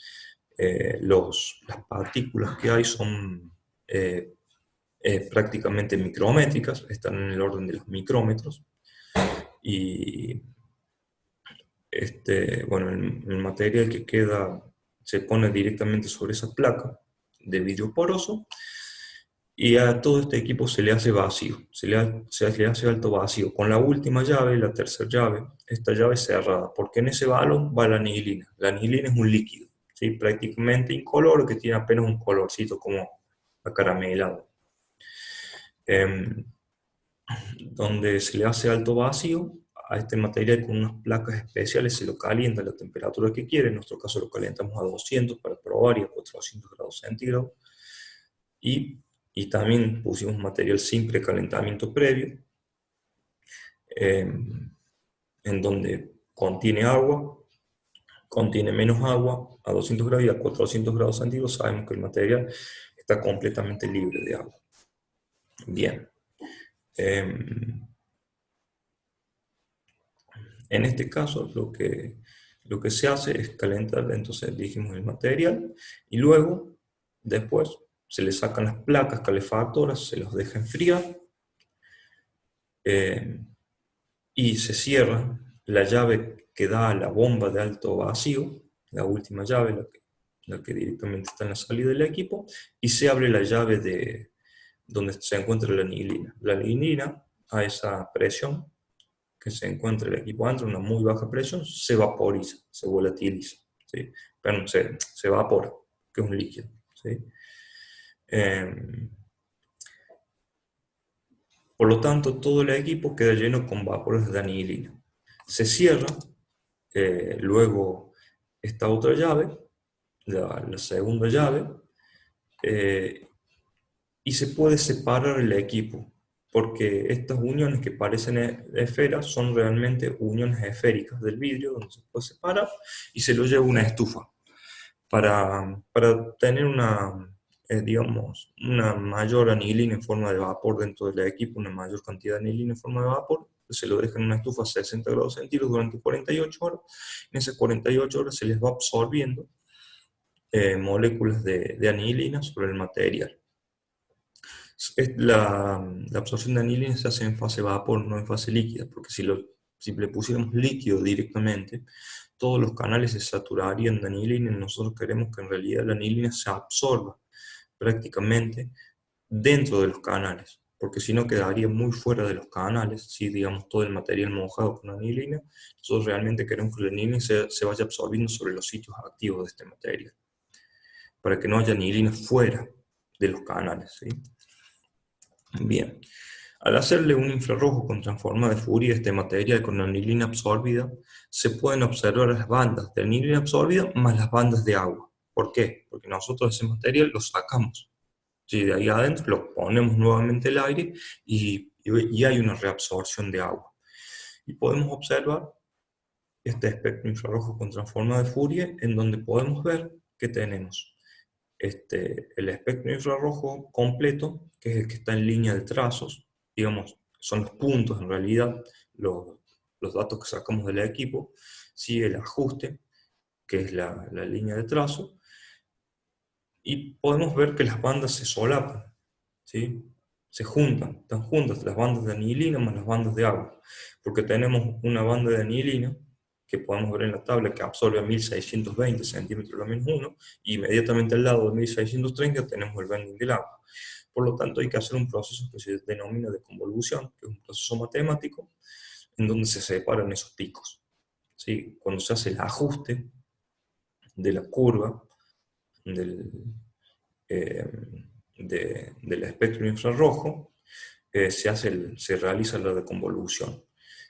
las partículas que hay son prácticamente micrométricas, están en el orden de los micrómetros, y bueno, el material que queda se pone directamente sobre esa placa de vidrio poroso, y a todo este equipo se le hace vacío, se le hace alto vacío con la última llave, la tercera llave. Esta llave es cerrada, porque en ese balón va la anilina. La anilina es un líquido, ¿sí?, prácticamente incoloro, que tiene apenas un colorcito como acaramelado. Donde se le hace alto vacío a este material con unas placas especiales, se lo calienta a la temperatura que quiere. En nuestro caso lo calentamos a 200 para probar, y a 400 grados centígrados. Y también pusimos material sin precalentamiento previo, en donde contiene agua, contiene menos agua a 200 grados, y a 400 grados centígrados sabemos que el material está completamente libre de agua. Bien. En este caso, lo que se hace es calentar, entonces dijimos, el material, y luego, después, se le sacan las placas calefactoras, se los deja enfriar, y se cierra la llave que da a la bomba de alto vacío, la última llave, la que directamente está en la salida del equipo, y se abre la llave de donde se encuentra la anilina. La anilina, a esa presión que se encuentra el equipo adentro, una muy baja presión, se vaporiza, se volatiliza, ¿sí?, pero se evapora, que es un líquido, ¿sí? Por lo tanto, todo el equipo queda lleno con vapores de anilina. Se cierra luego esta otra llave, la segunda llave, y se puede separar el equipo, porque estas uniones que parecen esferas son realmente uniones esféricas del vidrio, donde se puede separar y se lo lleva a una estufa para tener digamos, una mayor anilina en forma de vapor dentro del equipo, una mayor cantidad de anilina en forma de vapor. Se lo deja en una estufa a 60 grados centígrados durante 48 horas. En esas 48 horas se les va absorbiendo moléculas de anilina sobre el material. La absorción de anilina se hace en fase vapor, no en fase líquida, porque si le pusiéramos líquido directamente, todos los canales se saturarían de anilina, y nosotros queremos que en realidad la anilina se absorba prácticamente dentro de los canales, porque si no quedaría muy fuera de los canales. Si digamos todo el material mojado con anilina, nosotros realmente queremos que la anilina se vaya absorbiendo sobre los sitios activos de este material, para que no haya anilina fuera de los canales, ¿sí? Bien, al hacerle un infrarrojo con transforma de Fourier a este material con anilina absorbida, se pueden observar las bandas de anilina absorbida más las bandas de agua. ¿Por qué? Porque nosotros ese material lo sacamos, ¿sí?, de ahí adentro, lo ponemos nuevamente el aire, y hay una reabsorción de agua. Y podemos observar este espectro infrarrojo con transforma de Fourier, en donde podemos ver que tenemos el espectro infrarrojo completo, que es el que está en línea de trazos, digamos, son los puntos en realidad, los datos que sacamos del equipo, sigue el ajuste, que es la línea de trazo, y podemos ver que las bandas se solapan, ¿sí? se juntan, están juntas las bandas de anilina más las bandas de agua, porque tenemos una banda de anilina que podemos ver en la tabla que absorbe a 1620 centímetros la menos 1, y inmediatamente al lado de 1630 tenemos el bending del agua. Por lo tanto, hay que hacer un proceso que se denomina de convolución, que es un proceso matemático, en donde se separan esos picos. ¿Sí? Cuando se hace el ajuste de la curva del, eh, del espectro infrarrojo, se realiza la deconvolución.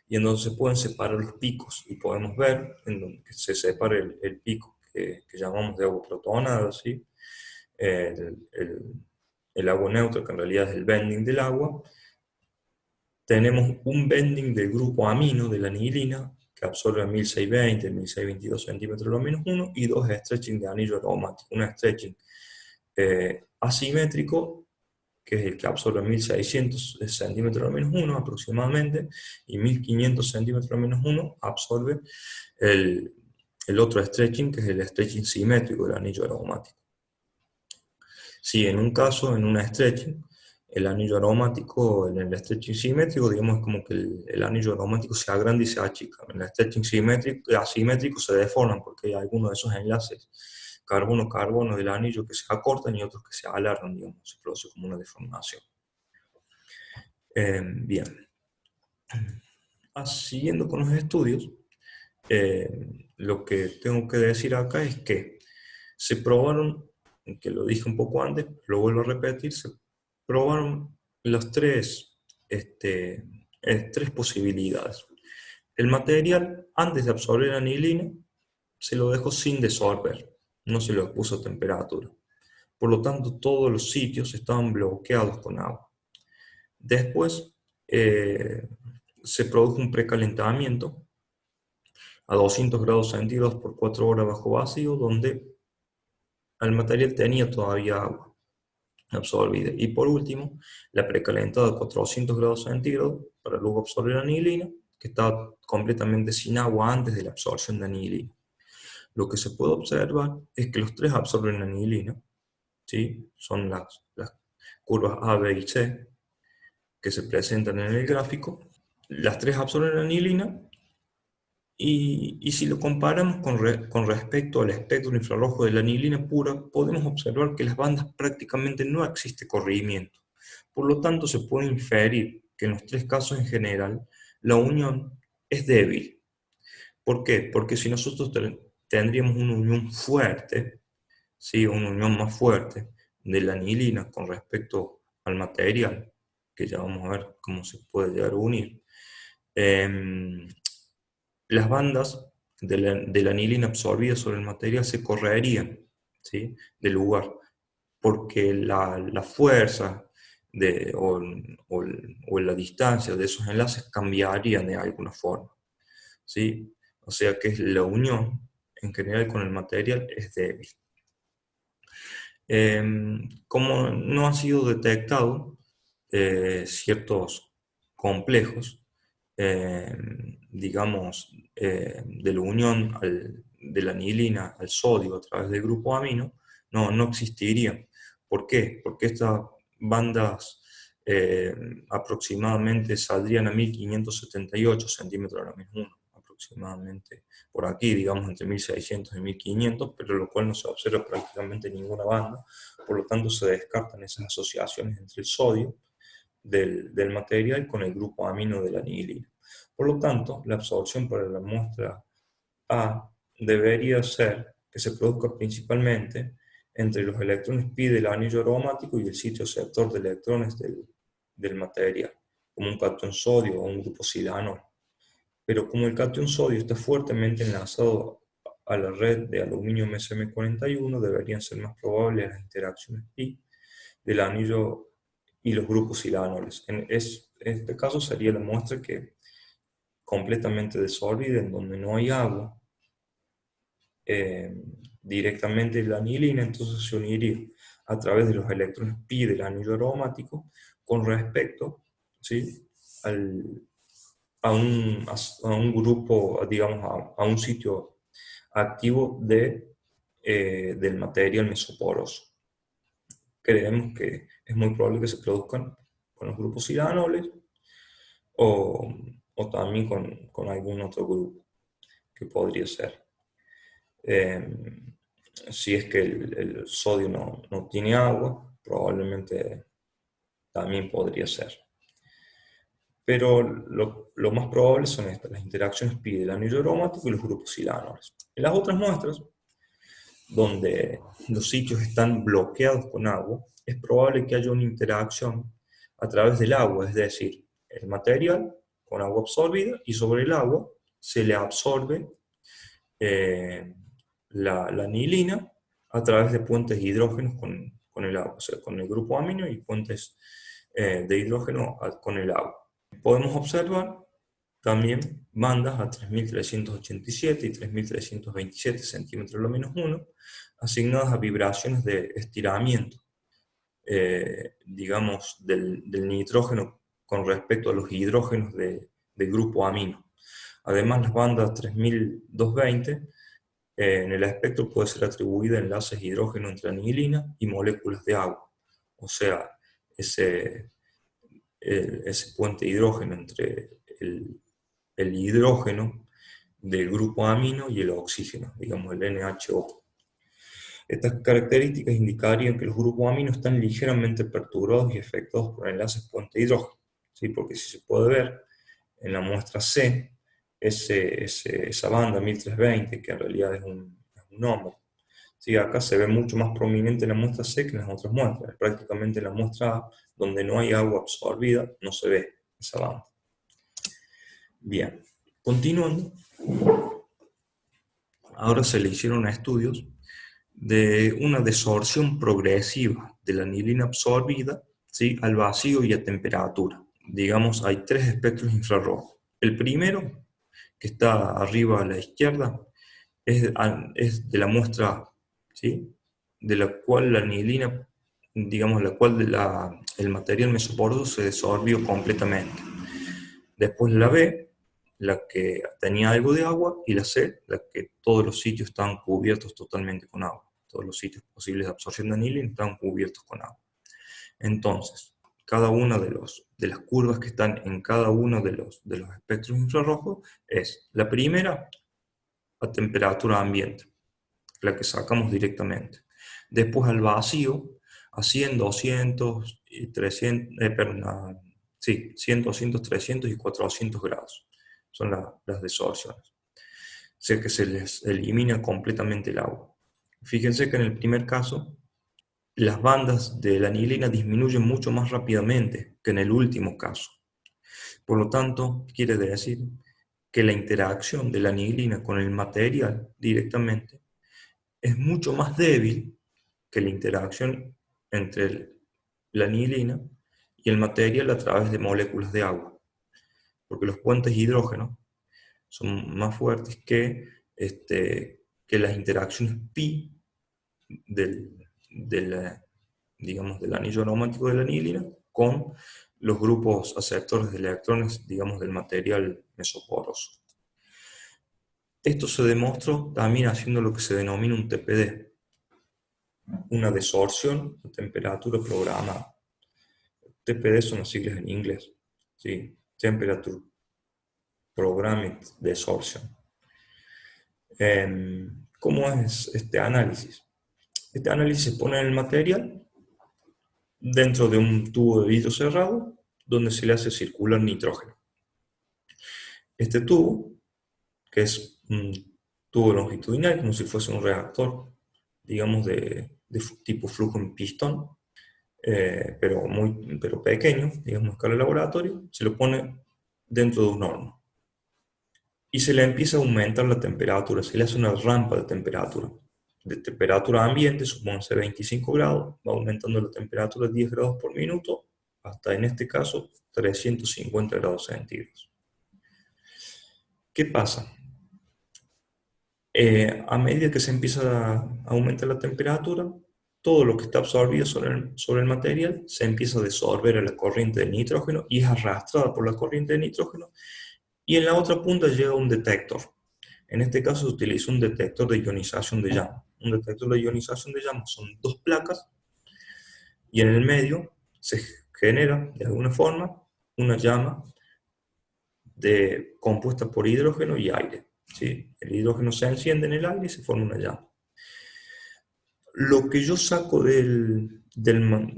Y entonces se pueden separar los picos, y podemos ver en donde se separa el pico que llamamos de agua protonada, ¿sí? el, el, el agua neutra, que en realidad es el bending del agua. Tenemos un bending del grupo amino de la anilina, que absorbe 1620, 1622 centímetros lo menos 1, y dos stretching de anillo aromático. Un stretching asimétrico, que es el que absorbe 1600 centímetros lo menos 1 aproximadamente, y 1500 centímetros lo menos 1 absorbe el, el otro stretching, que es el stretching simétrico del anillo aromático. Si en un caso, en una stretching, el anillo aromático, en el stretching simétrico, digamos, es como que el anillo aromático se agranda y se achica. En el stretching asimétrico se deforman porque hay algunos de esos enlaces carbono-carbono del anillo que se acortan y otros que se alargan, digamos, se produce como una deformación. Bien. Siguiendo con los estudios, lo que tengo que decir acá es que se probaron, que lo dije un poco antes, lo vuelvo a repetir, se probaron las tres posibilidades. El material, antes de absorber anilina, se lo dejó sin desorber, no se lo puso a temperatura. Por lo tanto, todos los sitios estaban bloqueados con agua. Después, se produjo un precalentamiento a 200 grados centígrados por 4 horas bajo vacío, donde el material tenía todavía agua absorbida. Y por último, la precalentada a 400 grados centígrados para luego absorber anilina, que estaba completamente sin agua antes de la absorción de anilina. Lo que se puede observar es que los tres absorben anilina, ¿sí? Son las curvas A, B y C que se presentan en el gráfico. Las tres absorben anilina. Y si lo comparamos con respecto al espectro infrarrojo de la anilina pura, podemos observar que en las bandas prácticamente no existe corrimiento. Por lo tanto, se puede inferir que en los tres casos en general, la unión es débil. ¿Por qué? Porque si nosotros tendríamos una unión fuerte, ¿sí? Una unión más fuerte de la anilina con respecto al material, que ya vamos a ver cómo se puede llegar a unir, las bandas de la anilina absorbida sobre el material se correrían, ¿sí? Del lugar, porque la fuerza o la distancia de esos enlaces cambiarían de alguna forma, ¿sí? O sea que la unión en general con el material es débil. Como no han sido detectados ciertos complejos, digamos, de la unión de la anilina al sodio a través del grupo amino, no existirían. ¿Por qué? Porque estas bandas aproximadamente saldrían a 1578 centímetros a la menos 1, aproximadamente por aquí, digamos entre 1600 y 1500, pero lo cual no se observa prácticamente ninguna banda, por lo tanto se descartan esas asociaciones entre el sodio del material con el grupo amino de la anilina. Por lo tanto, la absorción para la muestra A debería ser que se produzca principalmente entre los electrones pi del anillo aromático y el sitio receptor de electrones del material, como un catión sodio o un grupo silanol. Pero como el catión sodio está fuertemente enlazado a la red de aluminio MsM41, deberían ser más probables las interacciones pi del anillo y los grupos silanoles. En este caso sería la muestra que completamente desorbida, en donde no hay agua directamente la anilina, entonces se uniría a través de los electrones pi del anillo aromático con respecto, ¿sí? a un grupo, digamos, a un sitio activo del material mesoporoso. Creemos que es muy probable que se produzcan con los grupos iranoles o también con algún otro grupo que podría ser. Si es que el sodio no tiene agua, probablemente también podría ser. Pero lo más probable son estas, las interacciones pi del anillo aromático y los grupos iranoles. En las otras muestras, donde los sitios están bloqueados con agua, es probable que haya una interacción a través del agua, es decir, el material con agua absorbida y sobre el agua se le absorbe la anilina a través de puentes de hidrógenos con el agua, o sea, con el grupo amino y puentes de hidrógeno con el agua. Podemos observar también bandas a 3387 y 3327 centímetros lo menos 1, asignadas a vibraciones de estiramiento, digamos, del nitrógeno con respecto a los hidrógenos del grupo amino. Además, las bandas 3220 en el espectro puede ser atribuida a enlaces de hidrógeno entre anilina y moléculas de agua. O sea, ese puente de hidrógeno entre el hidrógeno del grupo amino y el oxígeno, digamos el NHO. Estas características indicarían que los grupos aminos están ligeramente perturbados y afectados por enlaces puente de hidrógeno, ¿sí? Porque si se puede ver en la muestra C, esa banda 1320, que en realidad es un nómero, ¿sí? Acá se ve mucho más prominente en la muestra C que en las otras muestras. Prácticamente en la muestra A, donde no hay agua absorbida, no se ve esa banda. Bien, continuando, ahora se le hicieron estudios de una desorción progresiva de la anilina absorbida, ¿sí?, al vacío y a temperatura. Digamos, hay tres espectros infrarrojos. El primero, que está arriba a la izquierda, es de la muestra, ¿sí?, de la cual la anilina, digamos, el material mesoporoso se desorbió completamente. Después la B, la que tenía algo de agua, y la C, la que todos los sitios estaban cubiertos totalmente con agua. Todos los sitios posibles de absorción de anilina estaban cubiertos con agua. Entonces, cada una de las curvas que están en cada uno de los espectros infrarrojos es la primera a temperatura ambiente, la que sacamos directamente. Después al vacío, a 100, 200, 300, 100, 200, 300 y 400 grados. Son las desorciones. O sea que se les elimina completamente el agua. Fíjense que en el primer caso, las bandas de la anilina disminuyen mucho más rápidamente que en el último caso. Por lo tanto, quiere decir que la interacción de la anilina con el material directamente es mucho más débil que la interacción entre la anilina y el material a través de moléculas de agua, porque los puentes de hidrógeno son más fuertes que las interacciones pi digamos, del anillo aromático de la anilina con los grupos aceptores de electrones, digamos, del material mesoporoso. Esto se demostró también haciendo lo que se denomina un TPD, una desorción a temperatura programada. TPD son las siglas en inglés, ¿sí? Temperature Programmed Desorption. ¿Cómo es este análisis? Este análisis se pone en el material dentro de un tubo de vidrio cerrado donde se le hace circular nitrógeno. Este tubo, que es un tubo longitudinal, como si fuese un reactor, digamos de tipo flujo en pistón, pero pequeño, digamos a escala de laboratorio, se lo pone dentro de un horno. Y se le empieza a aumentar la temperatura, se le hace una rampa de temperatura. De temperatura ambiente, supónganse 25 grados, va aumentando la temperatura 10 grados por minuto, hasta en este caso 350 grados centígrados. ¿Qué pasa? A medida que se empieza a aumentar la temperatura, todo lo que está absorbido sobre el material se empieza a desorber a la corriente de nitrógeno y es arrastrada por la corriente de nitrógeno, y en la otra punta llega un detector. En este caso se utiliza un detector de ionización de llama. Un detector de ionización de llama son dos placas y en el medio se genera, de alguna forma, una llama compuesta por hidrógeno y aire. ¿Sí? El hidrógeno se enciende en el aire y se forma una llama. Lo que yo saco de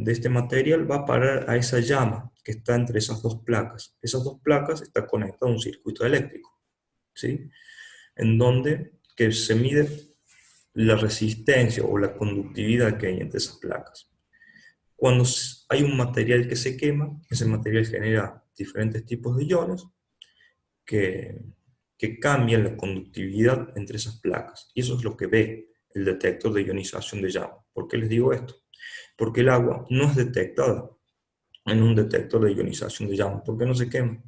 este material va a parar a esa llama que está entre esas dos placas. Esas dos placas están conectadas a un circuito eléctrico, ¿sí? En donde que se mide la resistencia o la conductividad que hay entre esas placas. Cuando hay un material que se quema, ese material genera diferentes tipos de iones que cambian la conductividad entre esas placas. Y eso es lo que ve el detector de ionización de llama. ¿Por qué les digo esto? Porque el agua no es detectada en un detector de ionización de llama, porque no se quema,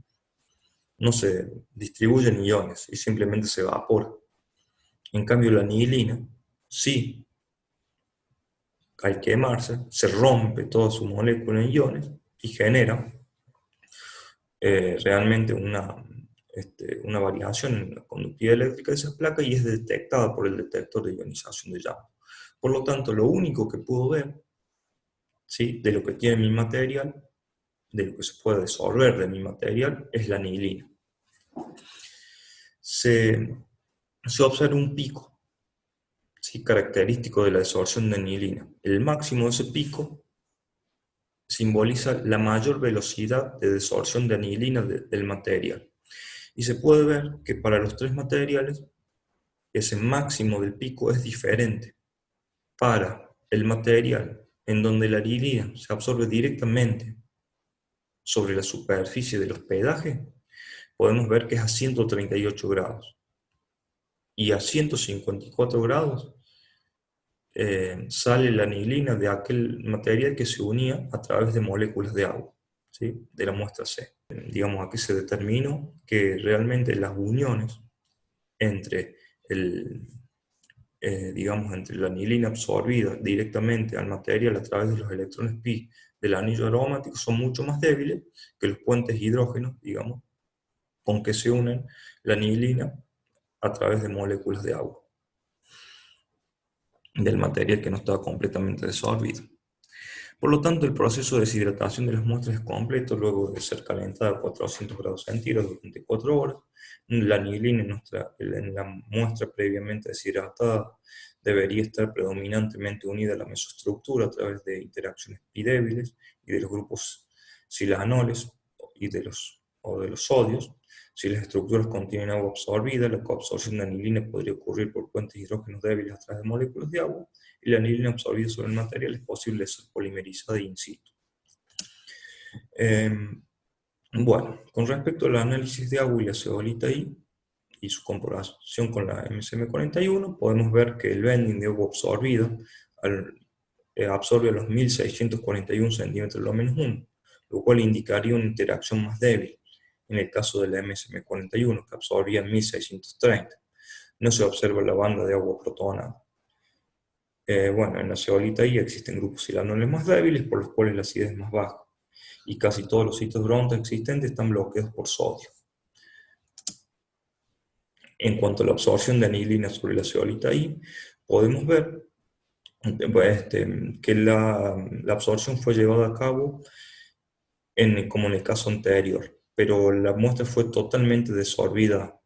no se distribuyen iones y simplemente se evapora. En cambio la anilina, sí, al quemarse, se rompe toda su molécula en iones y genera realmente una variación en la conductividad eléctrica de esas placas y es detectada por el detector de ionización de llama. Por lo tanto, lo único que puedo ver, ¿sí?, de lo que tiene mi material, de lo que se puede disolver de mi material, es la anilina. Se observa un pico, ¿sí?, característico de la desorción de anilina. El máximo de ese pico simboliza la mayor velocidad de desorción de anilina del material. Y se puede ver que para los tres materiales, ese máximo del pico es diferente. Para el material en donde la anilina se absorbe directamente sobre la superficie del hospedaje, podemos ver que es a 138 grados. Y a 154 grados sale la anilina de aquel material que se unía a través de moléculas de agua, ¿sí?, de la muestra C. Digamos, aquí se determinó que realmente las uniones entre entre la anilina absorbida directamente al material a través de los electrones pi del anillo aromático son mucho más débiles que los puentes hidrógenos, digamos, con que se unen la anilina a través de moléculas de agua del material que no estaba completamente desorbido. Por lo tanto, el proceso de deshidratación de las muestras es completo luego de ser calentada a 400 grados centígrados durante 4 horas. La anilina en la muestra previamente deshidratada debería estar predominantemente unida a la mesoestructura a través de interacciones pi débiles y de los grupos silanoles y de los sodios. Si las estructuras contienen agua absorbida, la coabsorción de anilina podría ocurrir por puentes hidrógenos débiles a través de moléculas de agua, y la anilina absorbida sobre el material es posible de ser polimerizada in situ. Bueno, con respecto al análisis de agua y la zeolita I y su comparación con la MSM41, podemos ver que el bending de agua absorbida absorbe a los 1641 centímetros lo menos 1, lo cual indicaría una interacción más débil. En el caso de la MSM41, que absorbía 1630, no se observa la banda de agua protonada. Bueno, en la zeolita I existen grupos silanoles más débiles, por los cuales la acidez es más baja, y casi todos los sitios bronce existentes están bloqueados por sodio. En cuanto a la absorción de anilina sobre la zeolita I, podemos ver que la absorción fue llevada a cabo como en el caso anterior, pero la muestra fue totalmente desorbida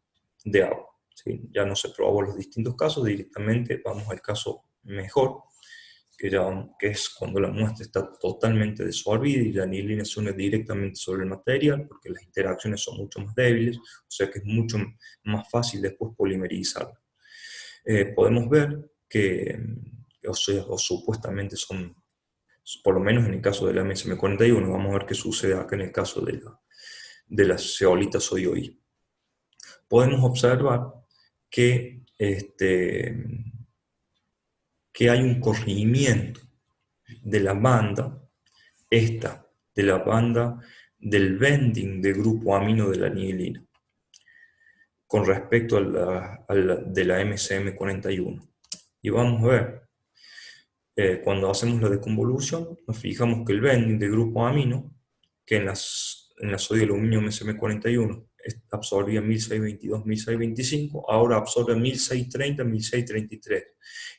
de agua, ¿sí? Ya no se probó los distintos casos, directamente vamos al caso mejor, que es cuando la muestra está totalmente desorbida y la anilina se une directamente sobre el material, porque las interacciones son mucho más débiles, o sea que es mucho más fácil después polimerizarla. Podemos ver que, o supuestamente son, por lo menos en el caso de la MSM41, vamos a ver qué sucede acá en el caso de la zeolita sodio I. Podemos observar que hay un corrimiento de la banda, de la banda del bending del grupo amino de la anilina, con respecto de la MSM41. Y vamos a ver, cuando hacemos la deconvolución, nos fijamos que el bending del grupo amino, que en la sodio aluminio MSM41 absorbía 1622, 1625, ahora absorbe 1630, 1633.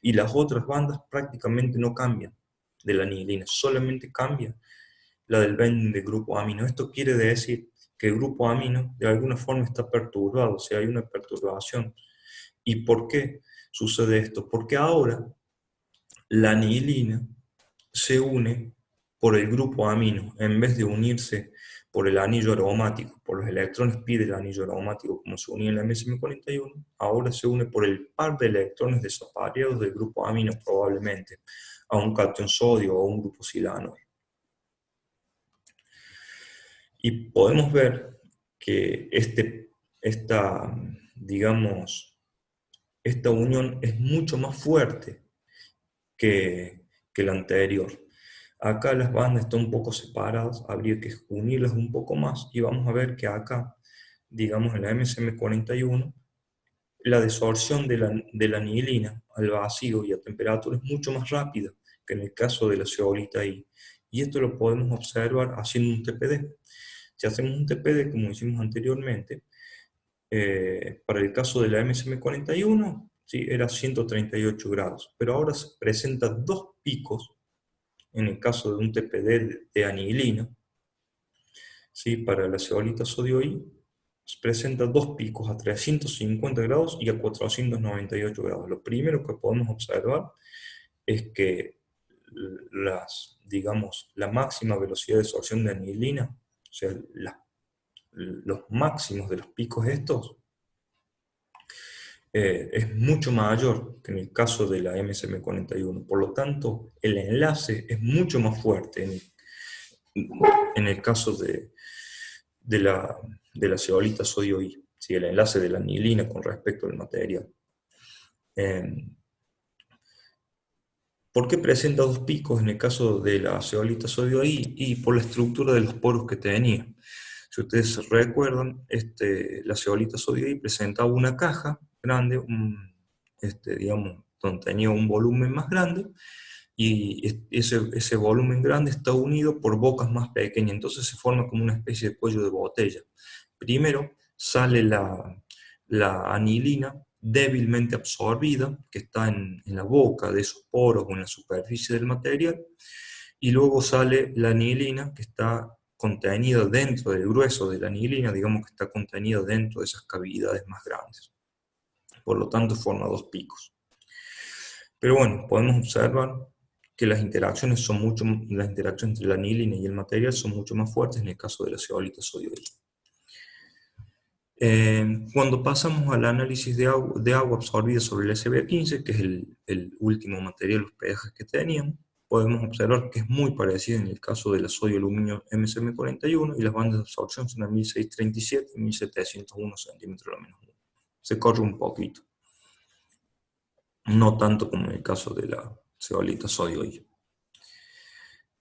Y las otras bandas prácticamente no cambian de la anilina, solamente cambia la del bending de grupo amino. Esto quiere decir que el grupo amino de alguna forma está perturbado, o sea, hay una perturbación. ¿Y por qué sucede esto? Porque ahora la anilina se une por el grupo amino, en vez de unirse por el anillo aromático, por los electrones pi del anillo aromático, como se unía en la MSM41, ahora se une por el par de electrones desapareados del grupo amino, probablemente, a un catión sodio o un grupo silano. Y podemos ver que digamos, esta unión es mucho más fuerte que la anterior. Acá las bandas están un poco separadas, habría que unirlas un poco más y vamos a ver que acá, digamos en la MSM41, la desorción de la anilina al vacío y a temperatura es mucho más rápida que en el caso de la zeolita I. Y esto lo podemos observar haciendo un TPD. Si hacemos un TPD como hicimos anteriormente, para el caso de la MSM41, ¿sí? Era 138 grados, pero ahora se presentan dos picos en el caso de un TPD de anilina, ¿sí? Para la zeolita sodio I, se presentan dos picos a 350 grados y a 498 grados. Lo primero que podemos observar es que digamos, la máxima velocidad de absorción de anilina, o sea, los máximos de los picos estos, es mucho mayor que en el caso de la MSM41. Por lo tanto, el enlace es mucho más fuerte en el caso de la zeolita sodio I, ¿sí? El enlace de la anilina con respecto al material. ¿Por qué presenta dos picos en el caso de la zeolita sodio I? Y por la estructura de los poros que tenía. Si ustedes se recuerdan, la zeolita sodio I presentaba una caja grande, digamos, donde tenía un volumen más grande, y ese volumen grande está unido por bocas más pequeñas, entonces se forma como una especie de cuello de botella. Primero sale la anilina débilmente absorbida, que está en la boca de esos poros o en la superficie del material, y luego sale la anilina que está contenida dentro del grueso de la anilina, digamos que está contenida dentro de esas cavidades más grandes. Por lo tanto, forma dos picos. Pero bueno, podemos observar que las interacciones entre la anilina y el material son mucho más fuertes en el caso de la zeolita sodio I. Cuando pasamos al análisis de agua absorbida sobre el SB15, que es el último material, los pH que teníamos, podemos observar que es muy parecido en el caso de la sodio-aluminio MSM41 y las bandas de absorción son a 1637 y 1701 centímetros la menos 1. Se corre un poquito. No tanto como en el caso de la zeolita sodio I.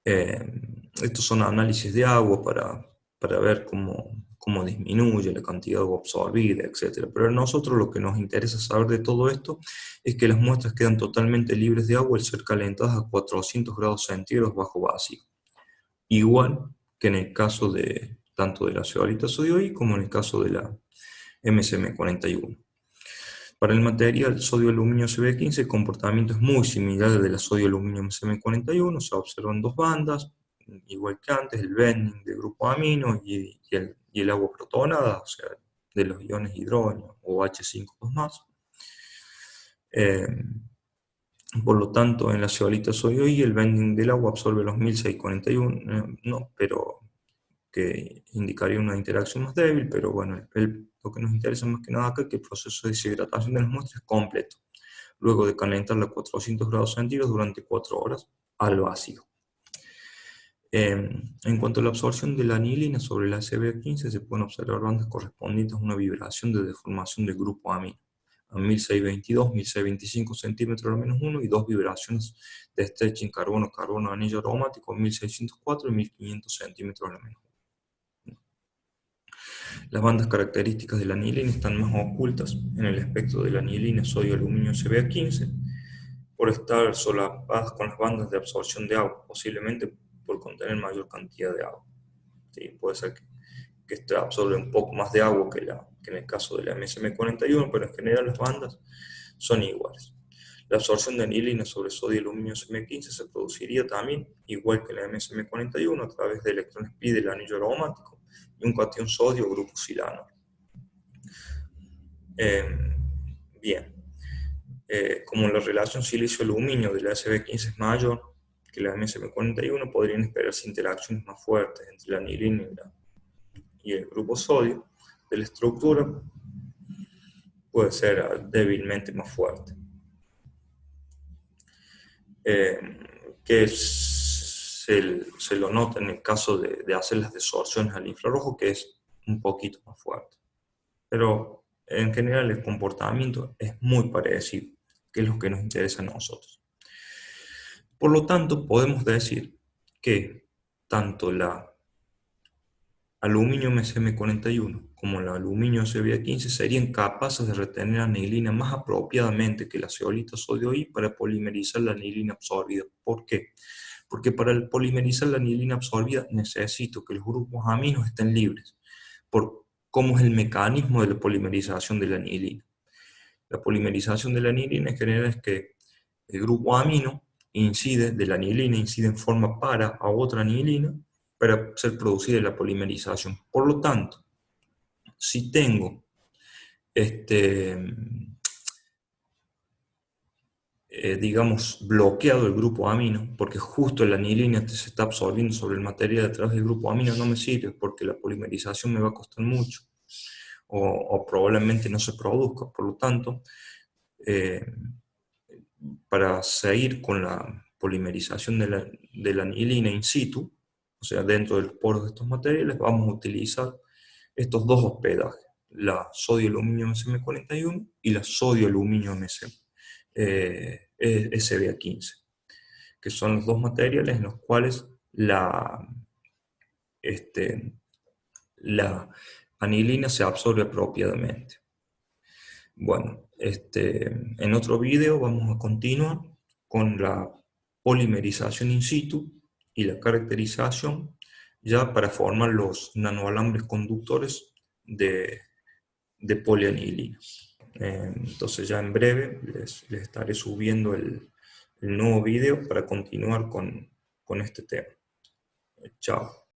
Estos son análisis de agua para ver cómo disminuye la cantidad de agua absorbida, etc. Pero a nosotros lo que nos interesa saber de todo esto es que las muestras quedan totalmente libres de agua al ser calentadas a 400 grados centígrados bajo vacío. Igual que en el caso tanto de la zeolita sodio I como en el caso de la MSM41. Para el material sodio-aluminio CB15 el comportamiento es muy similar al de la sodio-aluminio MSM41, se observan dos bandas, igual que antes, el bending del grupo amino y el agua protonada, o sea, de los iones hidrógeno o H5+. Por lo tanto, en la zeolita sodio I el bending del agua absorbe los 1641, no, pero que indicaría una interacción más débil, pero bueno, lo que nos interesa más que nada acá es que el proceso de deshidratación de las muestras es completo, luego de calentarla a 400 grados centígrados durante 4 horas al vacío. En cuanto a la absorción de la anilina sobre la CB15, se pueden observar bandas correspondientes a una vibración de deformación del grupo amino, a 1622, 1625 centímetros al menos 1, y dos vibraciones de stretching carbono-carbono anillo aromático, 1604 y 1500 centímetros al menos 1. Las bandas características de la anilina están más ocultas en el espectro de la anilina sodio-aluminio CbA15 por estar solapadas con las bandas de absorción de agua, posiblemente por contener mayor cantidad de agua. ¿Sí? Puede ser que este absorbe un poco más de agua que en el caso de la MSM41, pero en general las bandas son iguales. La absorción de anilina sobre sodio y aluminio SM15 se produciría también, igual que la MSM41, a través de electrones pi del anillo aromático y un cation sodio o grupo silano. Bien, como la relación silicio-aluminio de la SB15 es mayor que la MSM41, podrían esperarse interacciones más fuertes entre la anilina y el grupo sodio de la estructura, puede ser débilmente más fuerte. Que se lo nota en el caso de hacer las desorciones al infrarrojo, que es un poquito más fuerte. Pero en general el comportamiento es muy parecido, que es lo que nos interesa a nosotros. Por lo tanto, podemos decir que tanto la aluminio MSM41 como la aluminio SBA15 serían capaces de retener anilina más apropiadamente que la zeolita sodio I para polimerizar la anilina absorbida. ¿Por qué? Porque para polimerizar la anilina absorbida necesito que los grupos aminos estén libres, por cómo es el mecanismo de la polimerización de la anilina. La polimerización de la anilina en general es que el grupo amino de la anilina incide en forma para a otra anilina para ser producida la polimerización. Por lo tanto, si tengo digamos, bloqueado el grupo amino, porque justo la anilina se está absorbiendo sobre el material a través del grupo amino, no me sirve porque la polimerización me va a costar mucho o probablemente no se produzca. Por lo tanto, para seguir con la polimerización de la anilina in situ, o sea, dentro de los poros de estos materiales, vamos a utilizar estos dos hospedajes, la sodio-aluminio SM41 y la sodio-aluminio SBA15, que son los dos materiales en los cuales la anilina se absorbe apropiadamente. Bueno, en otro video vamos a continuar con la polimerización in situ y la caracterización ya para formar los nanoalambres conductores de polianilina. Entonces ya en breve les estaré subiendo el nuevo video para continuar con este tema. Chao.